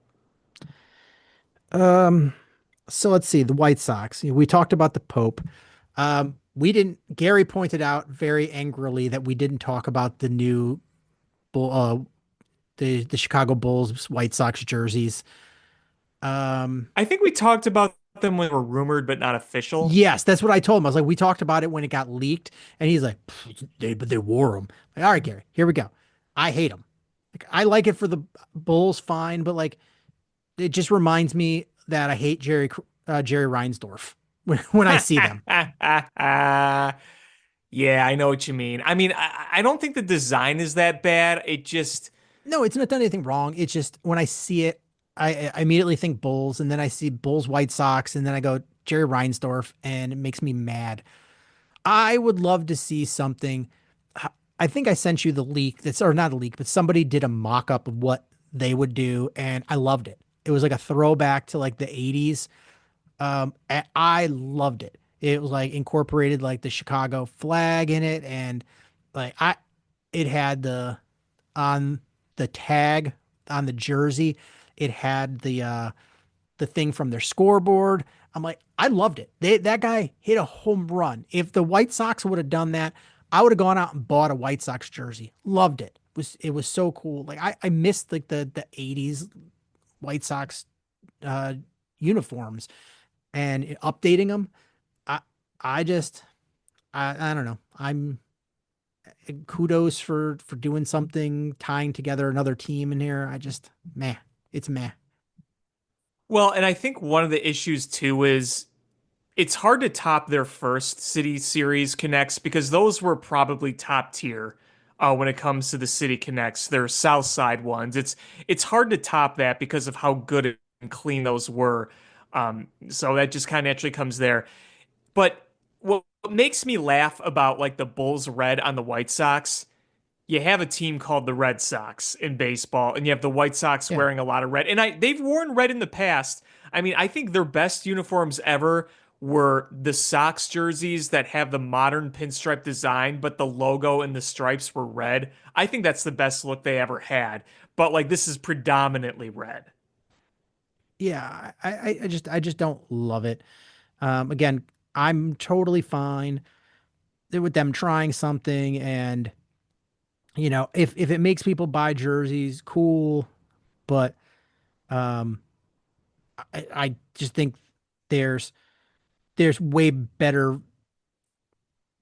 Um, so let's see, the White Sox. We talked about the Pope. We didn't, Gary pointed out very angrily that we didn't talk about the new bull, the Chicago Bulls White Sox jerseys. Um, I think we talked about them when they were rumored but not official. yes, that's what I told him. I was like, we talked about it when it got leaked, and he's like, but they wore them. Like, all right, Gary, here we go. I hate them. Like, I like it for the Bulls, fine, but like, it just reminds me that I hate Jerry Reinsdorf when I see them. Yeah, I know what you mean. I mean, I don't think the design is that bad. It just, No, it's not done anything wrong. It's just when I see it, I immediately think Bulls, and then I see Bulls White Sox, and then I go Jerry Reinsdorf, and it makes me mad. I would love to see something. I think I sent you the leak. That's or not a leak, but somebody did a mock up of what they would do, and I loved it. It was like a throwback to like the 80s. And I loved it. It was like incorporated like the Chicago flag in it, and like it had on the tag on the jersey, it had the thing from their scoreboard. I'm like, I loved it. That guy hit a home run. If the White Sox would have done that, I would have gone out and bought a White Sox jersey. Loved it. It was so cool. Like I missed like the 80s White Sox uh uniforms and updating them. I I just I don't know. I'm kudos for doing something, tying together another team in here. I just meh. It's meh. Well, and I think one of the issues too is it's hard to top their first City Series Connects because those were probably top tier when it comes to the City Connects, their South Side ones. It's hard to top that because of how good and clean those were. So that just kind of naturally comes there. But what makes me laugh about like the Bulls red on the White Sox, you have a team called the Red Sox in baseball, and you have the White Sox Yeah. wearing a lot of red. And they've worn red in the past. I mean, I think their best uniforms ever were the Sox jerseys that have the modern pinstripe design, but the logo and the stripes were red. I think that's the best look they ever had. But like this is predominantly red. Yeah, I just don't love it. Again, I'm totally fine with them trying something, and if it makes people buy jerseys, cool. But um, I just think there's there's way better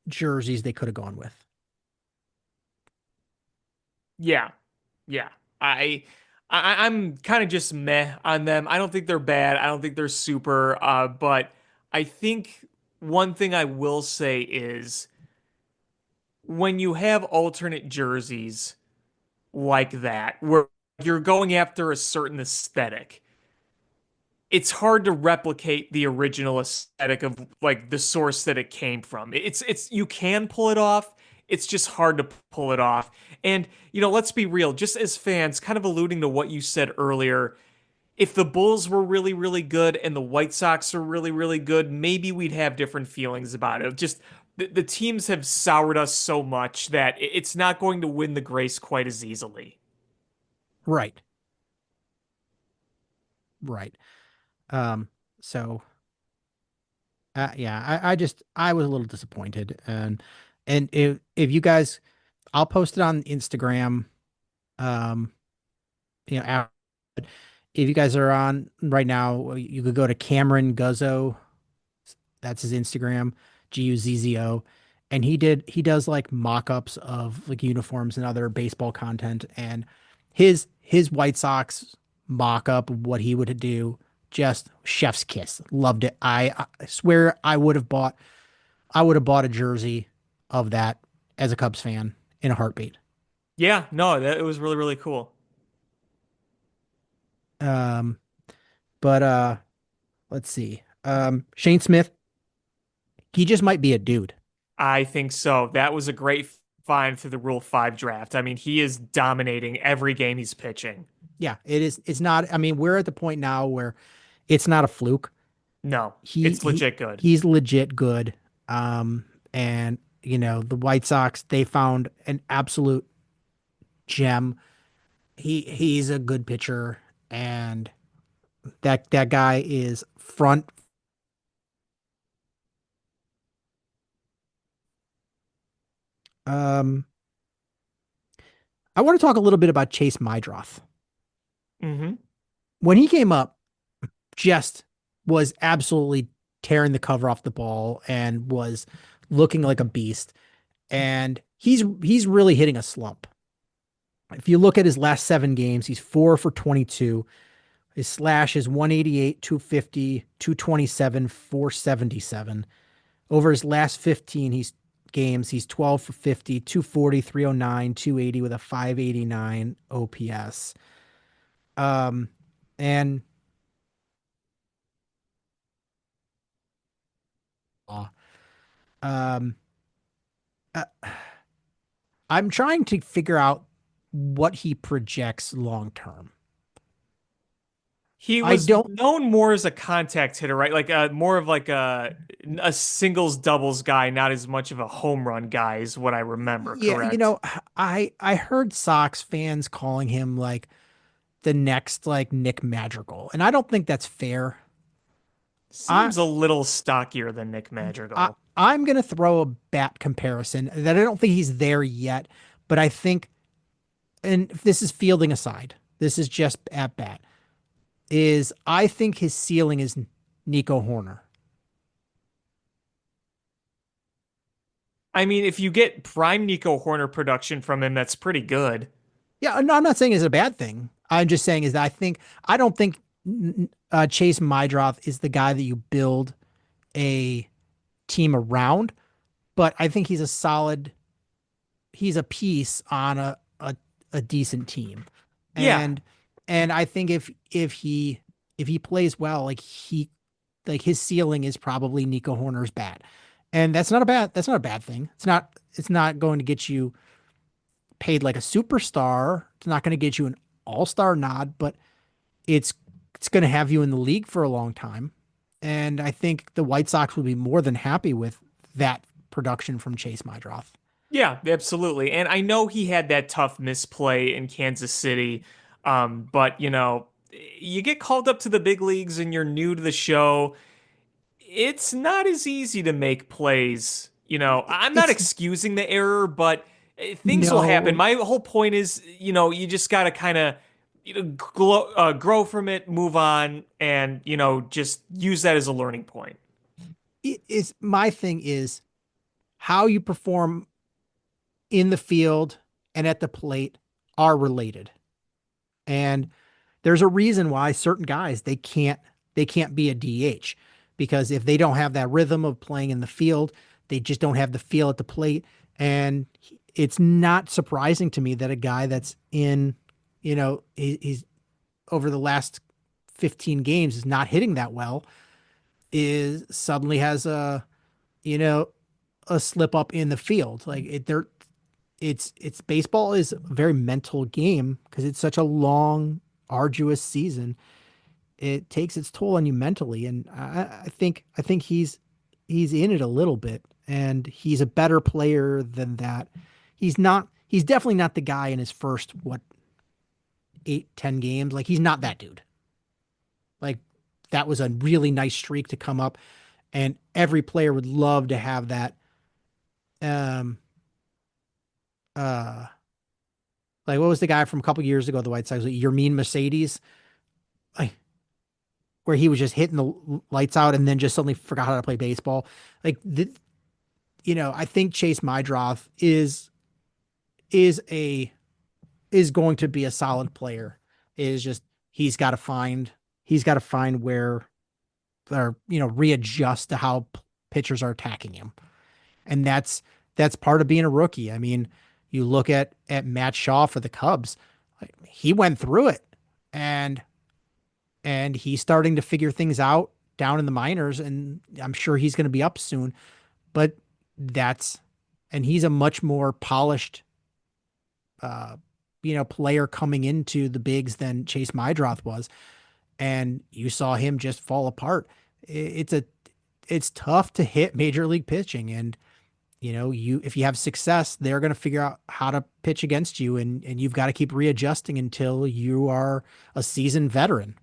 jerseys they could have gone with. Yeah. Yeah. I I'm kind of just meh on them. I don't think they're bad. I don't think they're super but I think one thing I will say is when you have alternate jerseys like that where you're going after a certain aesthetic, it's hard to replicate the original aesthetic of like the source that it came from. It's you can pull it off. It's just hard to pull it off. And let's be real, just as fans, kind of alluding to what you said earlier, if the Bulls were really, really good and the White Sox are really, really good, maybe we'd have different feelings about it. Just the teams have soured us so much that it's not going to win the grace quite as easily. Right, right. Um, so yeah, I was a little disappointed, and if you guys, I'll post it on Instagram. Um, you know, af- if you guys are on right now, you could go to Cameron Guzzo. That's his Instagram, Guzzo, and he does like mock-ups of like uniforms and other baseball content, and his White Sox mock-up of what he would do, just chef's kiss. Loved it. I swear I would have bought a jersey of that as a Cubs fan in a heartbeat. Yeah, no, it was really, really cool. Um, but let's see. Shane Smith, he just might be a dude. I think so. That was a great find through the Rule 5 draft. I mean, he is dominating every game he's pitching. Yeah, it is. It's not. I mean, we're at the point now where it's not a fluke. No, He it's he legit good. he's legit good. And the White Sox, they found an absolute gem. He's a good pitcher, and that guy is front. Um, I want to talk a little bit about Chase Mydroth. Hmm. When he came up, just was absolutely tearing the cover off the ball and was looking like a beast. And he's really hitting a slump. If you look at his last 7 games, he's 4 for 22. His slash is 188, 250, 227, 477. Over his last 15 he's 12 for 50, 240, 309, 280 with a 589 OPS. And um uh, I'm trying to figure out what he projects long term. He I was don't. known more as a contact hitter, right? Like more of like a singles doubles guy, not as much of a home run guy, is what I remember. Yeah, Correct? I heard Sox fans calling him like the next like Nick Madrigal, and I don't think that's fair. I Seems a little stockier than Nick I Madrigal. I'm gonna throw a bat comparison that I don't think he's there yet, but I think, and if this is fielding aside, this is just at bat, is I think his ceiling is Nico Horner. I mean, if you get prime Nico Horner production from him, that's pretty good. Yeah, no, I'm not saying it's a bad thing. I'm just saying is that I don't think Chase Mydroth is the guy that you build a team around, but I think he's a piece on a decent team. Yeah. And I think if he plays well, like his ceiling is probably Nico Horner's bat. And that's not a bad thing. It's not going to get you paid like a superstar. It's not going to get you an all-star nod, but it's it's going to have you in the league for a long time. And I think the White Sox would be more than happy with that production from Chase Mydroth. Yeah, absolutely. And I know he had that tough misplay in Kansas City. But you get called up to the big leagues and you're new to the show. It's not as easy to make plays. I'm not It's excusing the error, but things will happen. no, My whole point is, you just got to kind of grow from it, move on, and, just use that as a learning point. it is my thing is how you perform in the field and at the plate are related. And there's a reason why certain guys they can't be a DH because if they don't have that rhythm of playing in the field, they just don't have the feel at the plate. And it's not surprising to me that a guy that's in, he's over the last 15 games is not hitting that well is suddenly has you know, a slip up in the field. Like it's baseball is a very mental game because it's such a long, arduous season. It takes its toll on you mentally, and I think he's in it a little bit, and he's a better player than that. He's not. He's definitely not the guy in his first what 8, 10 games. Like he's not that dude. Like that was a really nice streak to come up, and every player would love to have that. Um. Uh. Like what was the guy from a couple years ago? The White Sox, like, Yermin Mercedes, like where he was just hitting the lights out and then just suddenly forgot how to play baseball. Like I think Chase Mydroth is a is going to be a solid player. It is just he's got to find where or readjust to how pitchers are attacking him. And that's part of being a rookie. I mean, you look at Matt Shaw for the Cubs. Like, he went through it and he's starting to figure things out down in the minors, and I'm sure he's going to be up soon. But that's and he's a much more polished player coming into the bigs than Chase Mydroth was. And you saw him just fall apart. It's tough to hit major league pitching, and if you have success, they're going to figure out how to pitch against you, and you've got to keep readjusting until you are a seasoned veteran.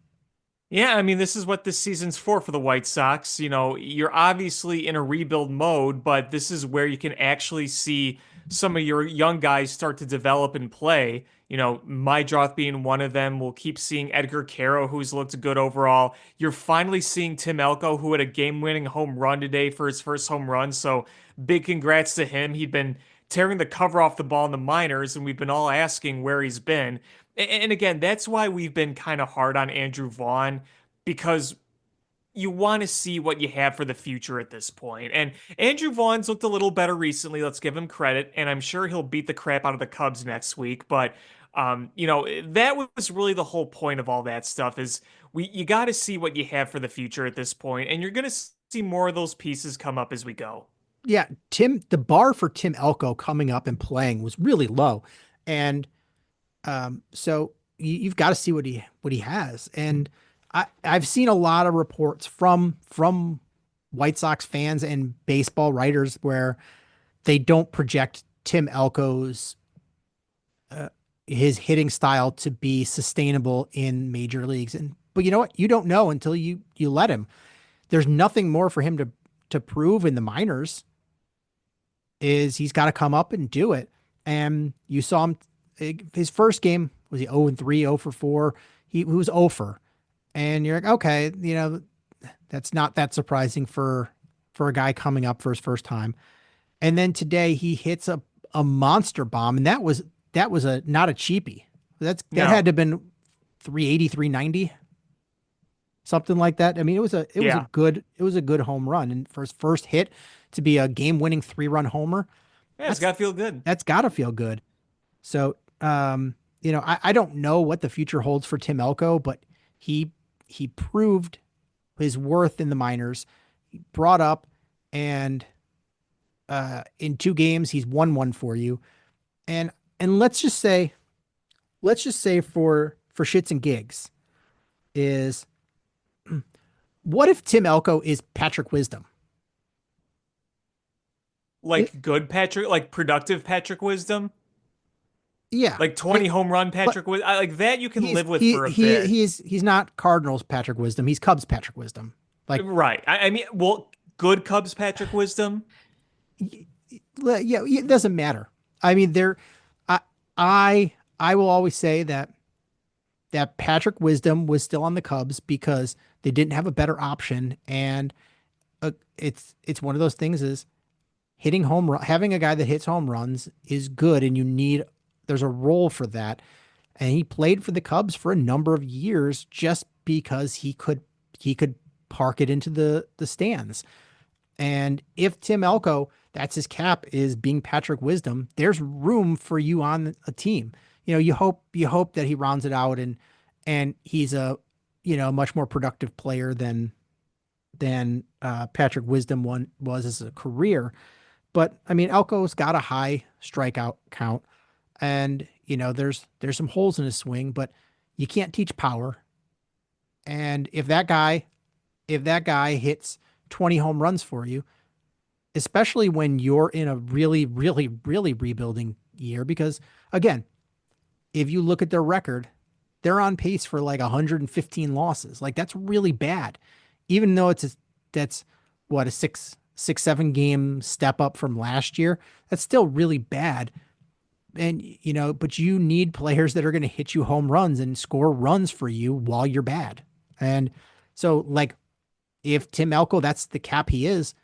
Yeah, I mean, this is what this season's for the White Sox. You're obviously in a rebuild mode, but this is where you can actually see some of your young guys start to develop and play. Mydroth being one of them. We'll keep seeing Edgar Caro, who's looked good overall. You're finally seeing Tim Elko, who had a game-winning home run today for his first home run. So big congrats to him. He'd been tearing the cover off the ball in the minors, and we've been all asking where he's been. And again, that's why we've been kind of hard on Andrew Vaughn because you want to see what you have for the future at this point. And Andrew Vaughn's looked a little better recently. Let's give him credit. And I'm sure he'll beat the crap out of the Cubs next week. But, that was really the whole point of all that stuff is you got to see what you have for the future at this point. And you're going to see more of those pieces come up as we go. Yeah, the bar for Tim Elko coming up and playing was really low. And so you've got to see what he has. And I've seen a lot of reports from White Sox fans and baseball writers where they don't project Tim Elko's his hitting style to be sustainable in major leagues. But you know what? You don't know until you let him. There's nothing more for him to prove in the minors. He's got to come up and do it. And you saw him his first game was he 0-3, 0 for 4. He was 0 for. And you're like, okay, that's not that surprising for a guy coming up for his first time. And then today he hits a monster bomb, and that was a not a cheapie. That No. had to have been 380, 390. something like that. I mean, Yeah. it was a good home run, and for his first hit to be a game-winning 3-run homer, Yeah, it's that's got to feel good. that's got to feel good. So, I don't know what the future holds for Tim Elko, but he he proved his worth in the minors. He brought up, and in 2 games he's won one for you. And let's just say for shits and gigs is, what if Tim Elko is Patrick Wisdom? It, Like good Patrick, like productive Patrick Wisdom, yeah, like 20 home run but Patrick Wisdom. Like that you can live with for a bit. he's not Cardinals Patrick Wisdom. He's Cubs Patrick Wisdom. Like, Right. I mean, well, good Cubs Patrick Wisdom. yeah, it doesn't matter. I mean, I I will always say that Patrick Wisdom was still on the Cubs because they didn't have a better option, and it's one of those things is hitting home run, having a guy that hits home runs is good, and there's a role for that. And he played for the Cubs for a number of years just because he could park it into the stands. And if Tim Elko, that's his cap, is being Patrick Wisdom, there's room for you on a team. You hope that he rounds it out, and he's a much more productive player than Patrick Wisdom was as a career. But I mean, Elko's got a high strikeout count, and there's some holes in his swing, but you can't teach power. And if that guy hits 20 home runs for you, especially when you're in a really, really, really rebuilding year, because again, if you look at their record, they're on pace for like 115 losses. Like, that's really bad, even though that's what, a 7 game step up from last year. That's still really bad. And, but you need players that are going to hit you home runs and score runs for you while you're bad. And so, like, if Tim Elko, that's the cap he is,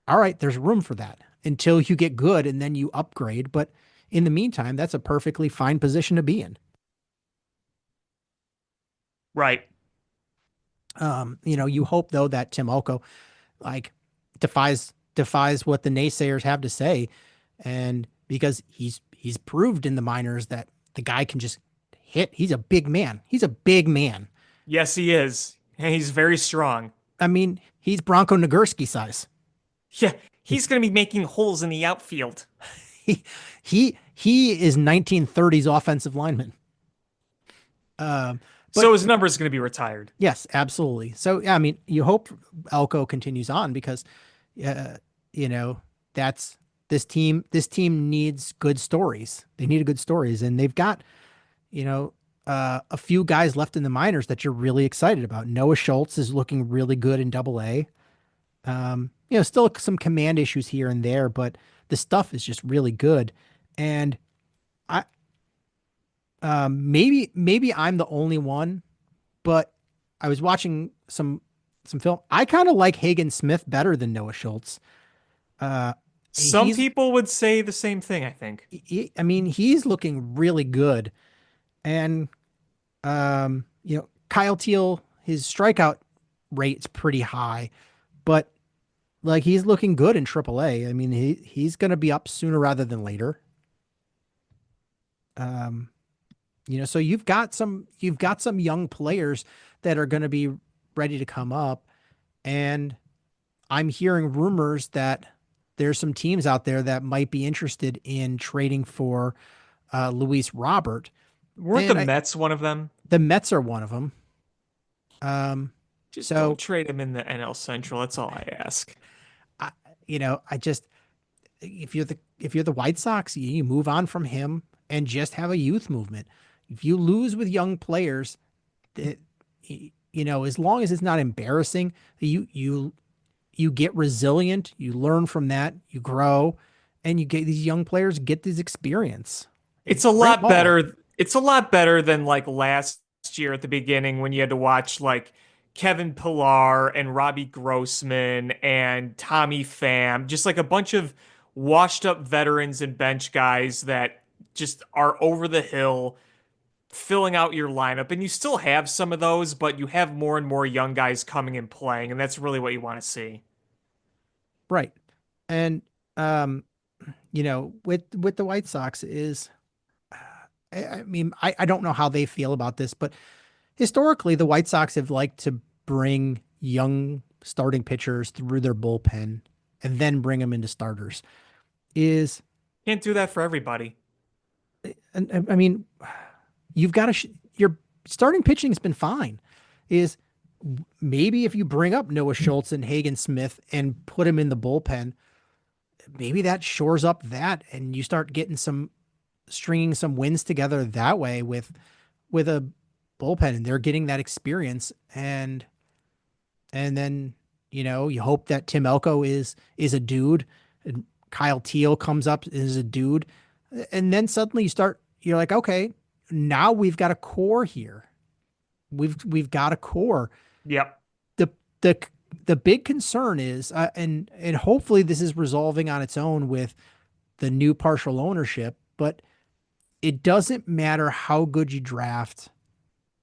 all right, there's room for that until you get good and then you upgrade. But in the meantime, that's a perfectly fine position to be in. Right. You hope though that Tim Elko, like, defies what the naysayers have to say, and because he's proved in the minors that the guy can just hit. He's a big man. He's a big man. Yes, he is. And he's very strong. I mean, he's Bronco Nagurski size. Yeah, he's going to be making holes in the outfield. He he is 1930s offensive lineman. Um, but So his number is going to be retired. yes, absolutely. So yeah, I mean, you hope Elko continues on because, uh, you know, that's this team. This team needs good stories. They need good stories, and they've got, a few guys left in the minors that you're really excited about. Noah Schultz is looking really good in Double A. Still some command issues here and there, but the stuff is just really good. And I, maybe I'm the only one, but I was watching some film. I kind of like Hagen Smith better than Noah Schultz. Uh, Some he's, people would say the same thing, I think. I mean, he's looking really good. And, Kyle Teal, his strikeout rate's pretty high, but like, he's looking good in AAA. I mean, he's going to be up sooner rather than later. Um, so you've got some young players that are going to be ready to come up, and I'm hearing rumors that there's some teams out there that might be interested in trading for Luis Robert. Weren't the And Mets one of them? the Mets are one of them. Um, Just so don't trade him in the NL Central. That's all I ask. I, I just, if you're the White Sox, you move on from him and just have a youth movement. If you lose with young players, that as long as it's not embarrassing, you get resilient, you learn from that, you grow, and you get these young players get this experience. It's a Great lot ball. better. It's a lot better than like last year at the beginning when you had to watch like Kevin Pillar and Robbie Grossman and Tommy Pham, just like a bunch of washed up veterans and bench guys that just are over the hill filling out your lineup, and you still have some of those, but you have more and more young guys coming and playing, and that's really what you want to see. Right. And um, with the White Sox is I mean, I don't know how they feel about this, but historically the White Sox have liked to bring young starting pitchers through their bullpen and then bring them into starters. Is Can't do that for everybody. and I mean, you've got to your starting pitching has been fine. Is maybe if you bring up Noah Schultz and Hagen Smith and put him in the bullpen, maybe that shores up that, and you start getting some stringing some wins together that way with a bullpen, and they're getting that experience, and then you hope that Tim Elko is a dude, and Kyle Teal comes up is a dude, and then suddenly you're like, okay, now we've got a core here. We've got a core. Yep. The the the big concern is, and hopefully this is resolving on its own with the new partial ownership, but it doesn't matter how good you draft.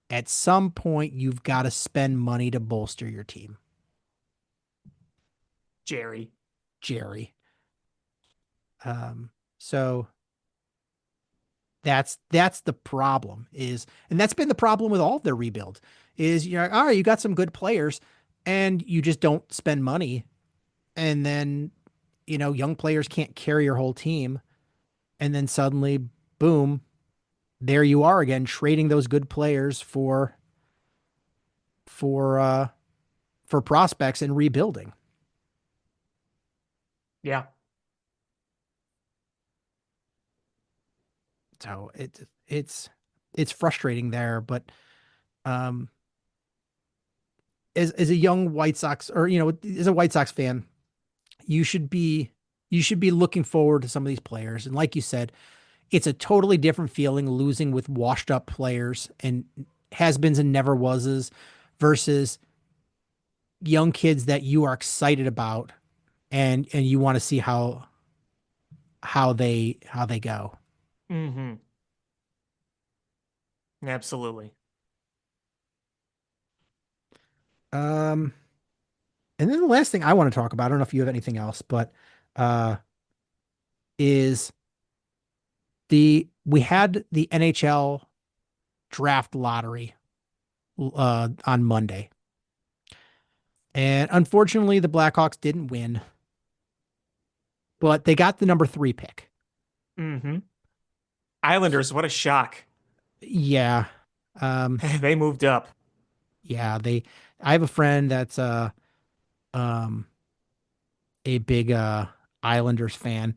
At some point, you've got to spend money to bolster your team. Jerry. Jerry. So that's the problem and that's been the problem with all of their rebuild is you're like, all right, you got some good players and you just don't spend money. And then, young players can't carry your whole team. And then suddenly, boom, there you are again, trading those good players for prospects and rebuilding. Yeah. So it's frustrating there, but um, as a young White Sox or as a White Sox fan, you should be looking forward to some of these players. And like you said, it's a totally different feeling losing with washed up players and has-beens and never wases versus young kids that you are excited about and you want to see how they go. Mm-hmm. Absolutely. Um, and then the last thing I want to talk about, I don't know if you have anything else, but uh, is we had the NHL draft lottery on Monday. And unfortunately, the Blackhawks didn't win, but they got the number 3 pick. Mm-hmm. Islanders, what a shock. Yeah. They moved up. Yeah, I have a friend that's um a big Islanders fan,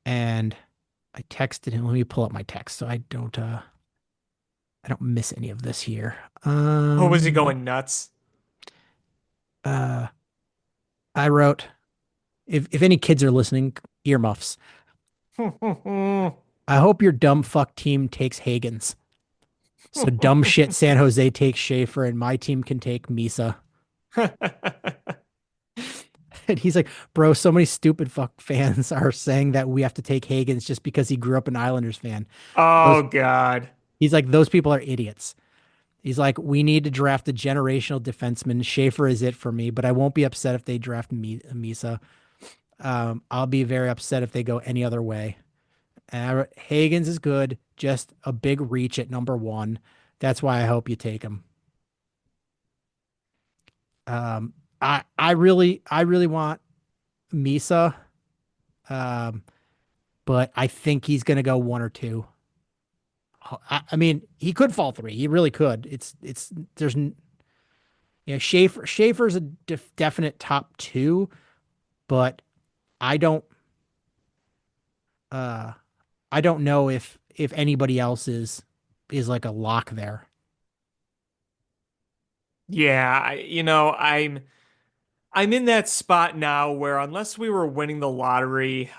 and I texted him. Let me pull up my text so I don't miss any of this here. Oh, was he going nuts? Uh I wrote, if any kids are listening, earmuffs. I hope your dumb fuck team takes Hagens. So dumb shit San Jose takes Schaefer and my team can take Misa. And he's like, bro, so many stupid fuck fans are saying that we have to take Hagens just because he grew up an Islanders fan. Those, Oh God. he's like, those people are idiots. He's like, we need to draft a generational defenseman. Schaefer is it for me, but I won't be upset if they draft Misa. I'll be very upset if they go any other way. And Hagens is good, just a big reach at number 1. That's why I hope you take him. I really want Misa, but I think he's going to go 1 or 2. I mean, he could fall 3. He really could. Schaefer's a definite top 2, but I don't uh I don't know if anybody else is like a lock there. Yeah, I'm in that spot now where unless we were winning the lottery,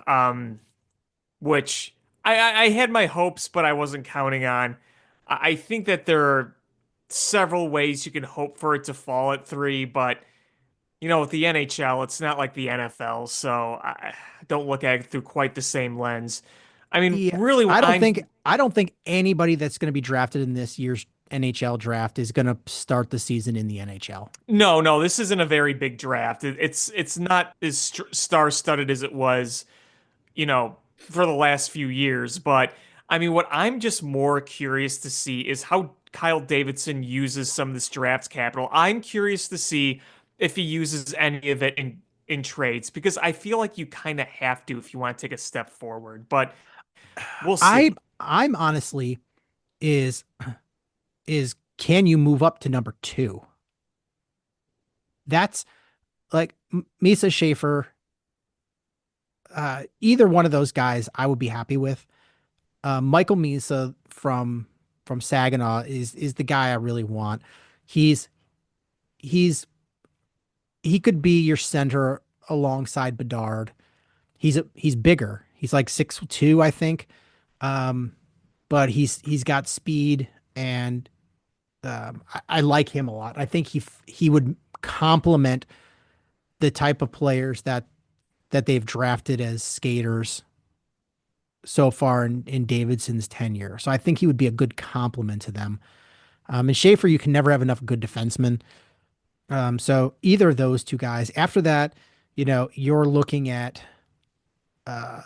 which I had my hopes, but I wasn't counting on. I think that there are several ways you can hope for it to fall at 3, but with the NHL, it's not like the NFL, so I don't look at it through quite the same lens. I mean, Yeah, really, what I'm I don't think anybody that's going to be drafted in this year's NHL draft is going to start the season in the NHL. no, no, this isn't a very big draft. It's not as star-studded as it was, you know, for the last few years. But I mean, what I'm just more curious to see is how Kyle Davidson uses some of this draft capital. I'm curious to see if he uses any of it in trades because I feel like you kind of have to if you want to take a step forward. But we'll I see. I'm honestly is can you move up to number two? That's like Misa Schaefer. Either one of those guys, I would be happy with. Michael Misa from Saginaw is the guy I really want. He's he's he could be your center alongside Bedard. He's bigger. He's like 6'2", I think. Um, but he's got speed and I like him a lot. I think he would complement the type of players that they've drafted as skaters so far in Davidson's tenure. So I think he would be a good complement to them. And Schaefer, you can never have enough good defensemen. So either of those two guys. After that, you're looking at uh,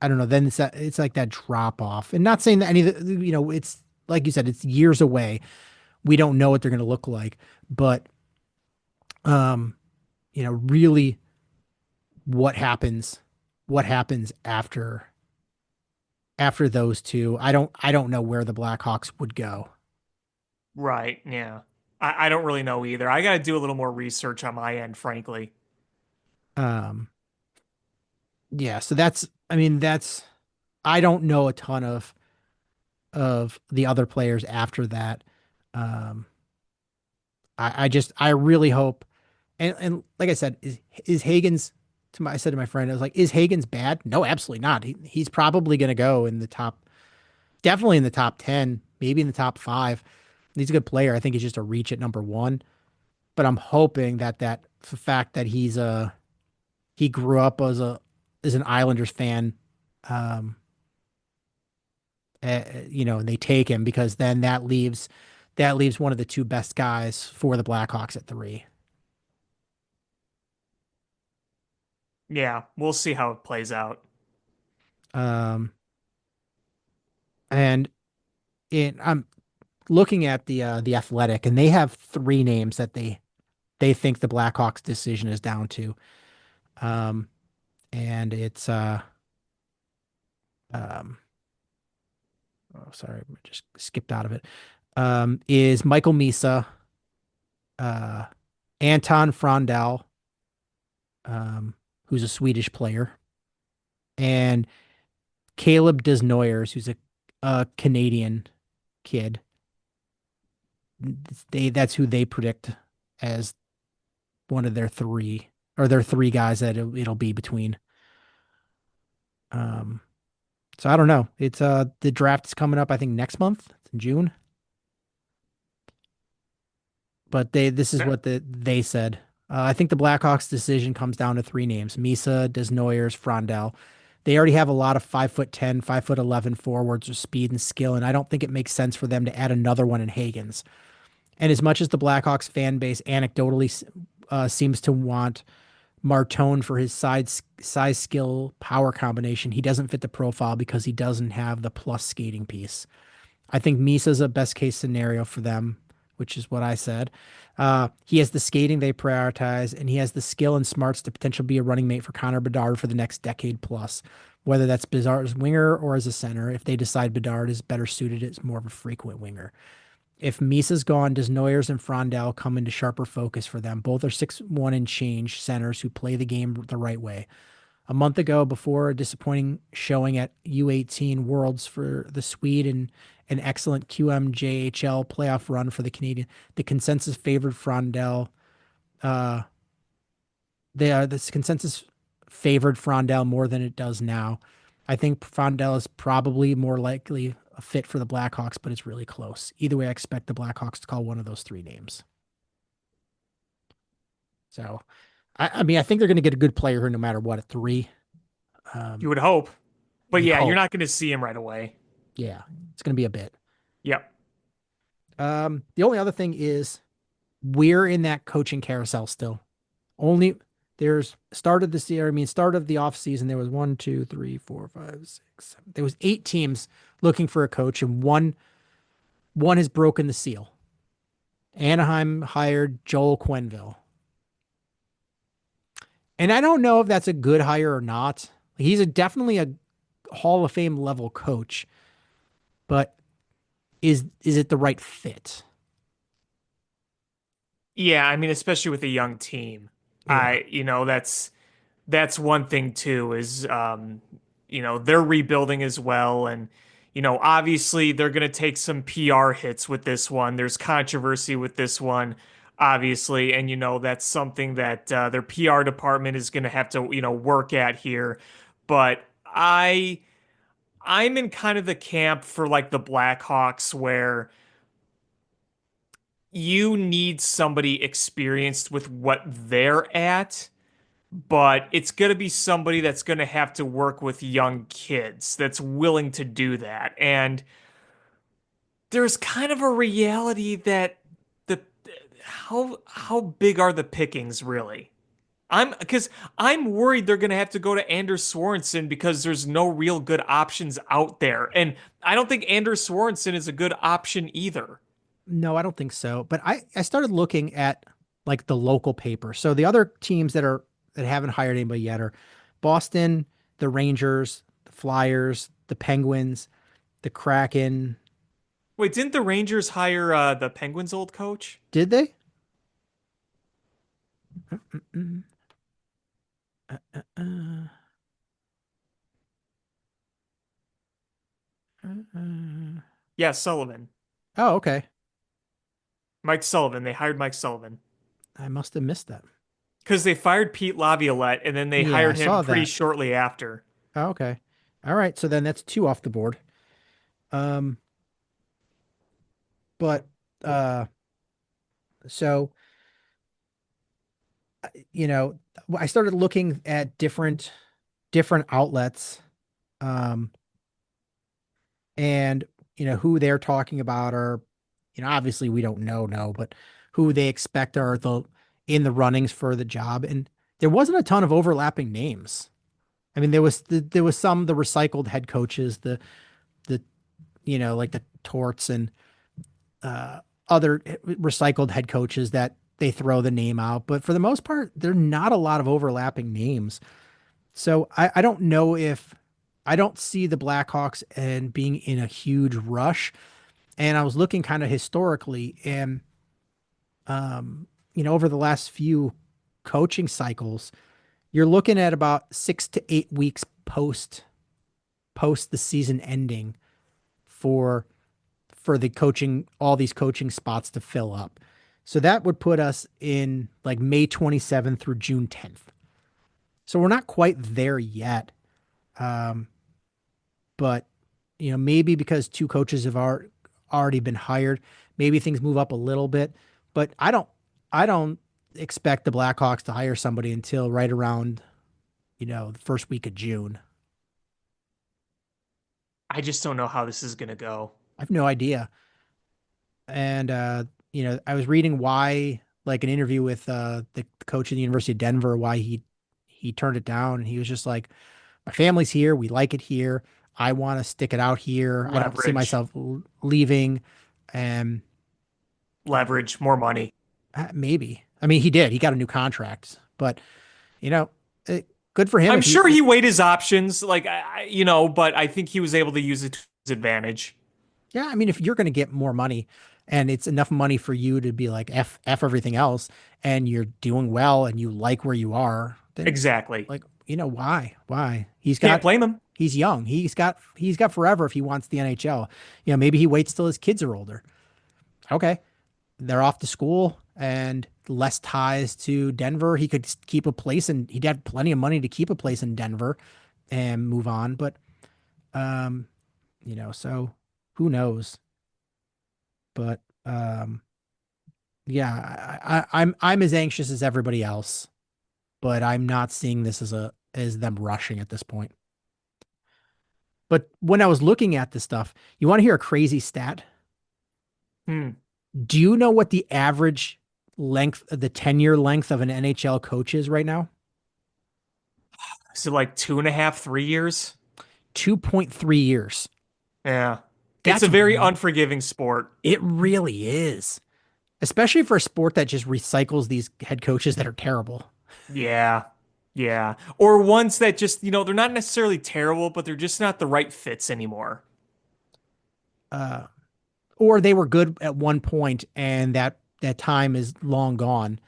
I don't know. Then it's like that drop off, and not saying that any of the, it's like you said, it's years away. We don't know what they're going to look like, but um, really, what happens? What happens after those two? I don't know where the Blackhawks would go. Right, yeah. I don't really know either. I got to do a little more research on my end, frankly. Um, yeah. So I mean, I don't know a ton of the other players after that. Um, I really hope, and like I said, is Hagen's I said to my friend, I was like, is Hagen's bad? No, absolutely not. He's probably going to go in the top, definitely in the top 10, maybe in the top 5. He's a good player. I think he's just a reach at number 1, but I'm hoping that the fact that he grew up as an Islanders fan, um, and they take him because then that leaves one of the two best guys for the Blackhawks at 3. Yeah, we'll see how it plays out. Um, and I'm looking at the Athletic, and they have 3 names that they think the Blackhawks decision is down to. Um, and it's um, oh, sorry, I just skipped out of it. Is Michael Misa, uh, Anton Frondell, who's a Swedish player, and Caleb Desnoyers, who's a Canadian kid. That's who they predict as one of their 3, or their 3 guys that it'll be between. Um, so I don't know. It's the draft is coming up, I think next month. It's in June. But this is what they said. I think the Blackhawks decision comes down to 3 names: Misa, Desnoyers, Frondell. They already have a lot of 5'10", 5'11" forwards with speed and skill, and I don't think it makes sense for them to add another one in Hagens. And as much as the Blackhawks fan base anecdotally seems to want Martone for his size, skill, power combination, he doesn't fit the profile because he doesn't have the plus skating piece. I think Misa's a best case scenario for them, which is what I said. He has the skating they prioritize, and he has the skill and smarts to potentially be a running mate for Connor Bedard for the next decade plus, whether that's Bedard as winger or as a center, if they decide Bedard is better suited as more of a frequent winger. If Misa's gone, Desnoyers and Frondell come into sharper focus for them. Both are 6'1" and change centers who play the game the right way. A month ago, before a disappointing showing at U18 Worlds for the Swede and an excellent QMJHL playoff run for the Canadian, the consensus favored Frondell. This consensus favored Frondell more than it does now. I think Frondell is probably more likely a fit for the Blackhawks, but it's really close. Either way, I expect the Blackhawks to call one of those 3 names. So, I mean, I think they're going to get a good player here no matter what at 3. You Um, would hope. But You'd yeah, you're hope. not going to see him right away. Yeah, it's going to be a bit. Yep. The only other thing is we're in that coaching carousel still. Only there's started this year. I mean, start of the off season, there was one, two, three, four, five, six, seven. There was 8 teams looking for a coach, and one has broken the seal. Anaheim hired Joel Quenneville. And I don't know if that's a good hire or not. He's definitely a Hall of Fame level coach, but is it the right fit? Yeah, I mean, especially with a young team. Yeah. That's one thing too is they're rebuilding as well and obviously they're going to take some PR hits with this one. There's controversy with this one obviously and that's something that their PR department is going to have to work at here. But I'm in kind of the camp for like the Blackhawks where you need somebody experienced with what they're at, but it's going to be somebody that's going to have to work with young kids that's willing to do that. And there's kind of a reality that the how big are the pickings really? I'm worried they're going to have to go to Anders Sorensen because there's no real good options out there. And I don't think Anders Sorensen is a good option either. No, I don't think so. But I started looking at like the local paper. So the other teams that haven't hired anybody yet are Boston, the Rangers, the Flyers, the Penguins, the Kraken. Wait, didn't the Rangers hire the Penguins' old coach? Did they? Mm-mm. Uh, uh. Yeah, Sullivan. Oh, okay. Mike Sullivan. They hired Mike Sullivan I must have missed that. because they fired Pete Laviolette and then they Yeah, I hired him saw pretty that. shortly after. Oh, okay. All right. So then that's two off the board. Um, but uh, so you know, I started looking at different outlets, um, and who they're talking about are, obviously we don't know, no, but who they expect are the in the runnings for the job, and there wasn't a ton of overlapping names. I mean, there was some the recycled head coaches, the like the Torts and other recycled head coaches that they throw the name out. But for the most part, there are not a lot of overlapping names. So I don't know if I don't see the Blackhawks and being in a huge rush. And I was looking kind of historically and over the last few coaching cycles, you're looking at about 6 to 8 weeks post the season ending for the coaching, all these coaching spots to fill up. So that would put us in like May 27th through June 10th. So we're not quite there yet. Um, but maybe because two coaches have already been hired, maybe things move up a little bit, but I don't expect the Blackhawks to hire somebody until right around, the first week of June. I just don't know how this is going to go. I have no idea. And I was reading why, like an interview with the coach of the University of Denver, why he turned it down, and he was just like, "My family's here. We like it here. I want to stick it out here. I don't see Leverage, myself leaving." And leverage, more money. maybe, I mean, he did. He got a new contract, but you know, good for him I'm if sure he. he weighed his options, like but I think he was able to use it to his advantage. Yeah, I mean, if you're going to get more money, and it's enough money for you to be like f everything else, and you're doing well, and you like where you are, then Exactly. like why Can't blame him. he's young, he's got forever if he wants the NHL. Maybe he waits till his kids are older. Okay, they're off to school and less ties to Denver. He could keep a place, and he'd have plenty of money to keep a place in Denver and move on. But um so who knows? But yeah, I'm as anxious as everybody else, but I'm not seeing this as them rushing at this point. But when I was looking at this stuff, you want to hear a crazy stat? Hmm. Do you know what the average length, the tenure length of an NHL coach is right now? Is it like 2.5, 3 years? 2.3 years. Yeah. It's That's a very unforgiving sport. It really is. Especially for a sport that just recycles these head coaches that are terrible. Yeah. Yeah. Or ones that just, they're not necessarily terrible, but they're just not the right fits anymore. Or they were good at one point and that time is long gone.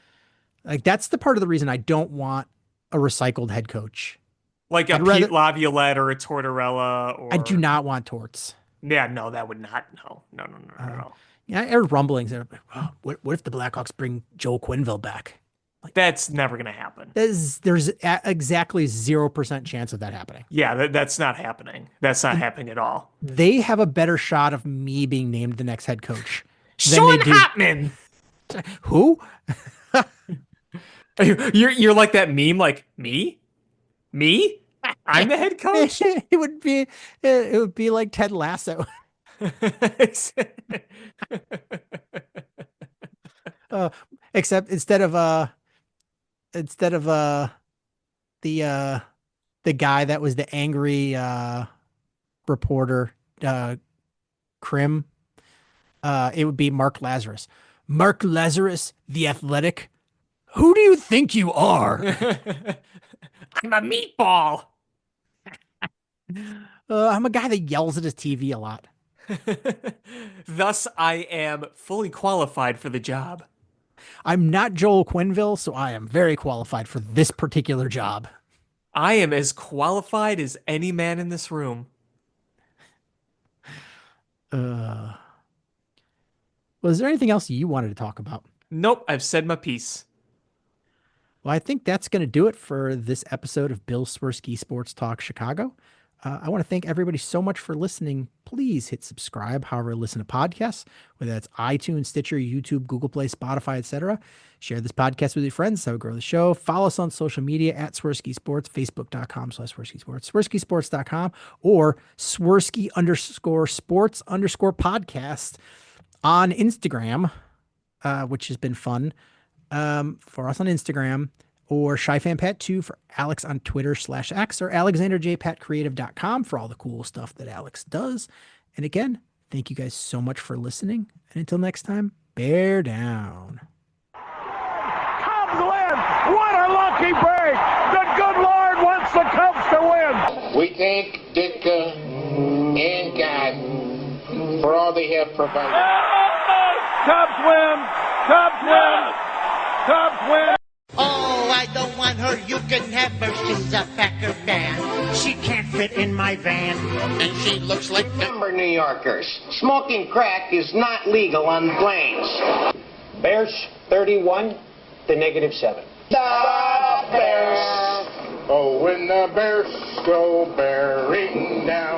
Like that's the part of the reason I don't want a recycled head coach. Like a I'd rather Pete Laviolette or a Tortorella I do or not want torts. yeah, no, that would not. No, no, no, no, no, no. Yeah, I heard rumblings. Oh, what if the Blackhawks bring Joel Quenneville back? That's never gonna happen. There's exactly 0% chance of that happening. Yeah, that's not happening. That's not happening at all. They have a better shot of me being named the next head coach than Sean they do. Hartman. Who? You're like that meme, like me, I'm the head coach. It would be like Ted Lasso. Except instead of the guy that was the angry reporter, Krim, it would be Mark Lazarus. Mark Lazarus, the Athletic. Who do you think you are? I'm a meatball. I'm a guy that yells at his TV a lot. Thus, I am fully qualified for the job. I'm not Joel Quenneville, so I am very qualified for this particular job. I am as qualified as any man in this room. Was there anything else you wanted to talk about? Nope, I've said my piece. Well, I think that's going to do it for this episode of Bill Swerski Sports Talk Chicago. I want to thank everybody so much for listening. Please hit subscribe, however you listen to podcasts, whether that's iTunes, Stitcher, YouTube, Google Play, Spotify, etc. Share this podcast with your friends. That's how we grow the show. Follow us on social media at Swerski Sports, Facebook.com/Swerski Sports, SwerskiSports.com, or Swerski_sports_podcast on Instagram, which has been fun for us on Instagram, or ShyFanPat2 for Alex on Twitter/X, or AlexanderJPatCreative.com for all the cool stuff that Alex does. And again, thank you guys so much for listening. And until next time, bear down. Cubs win! What a lucky break! The good Lord wants the Cubs to win! We thank Ditka and God for all they have provided. Cubs win! Cubs win! Cubs win! Oh, I don't want her. You can have her. She's a Packer fan. She can't fit in my van. And she looks like number New Yorkers. Smoking crack is not legal on planes. Bears 31 to -7. The Bears. Oh, when the Bears go bearing down.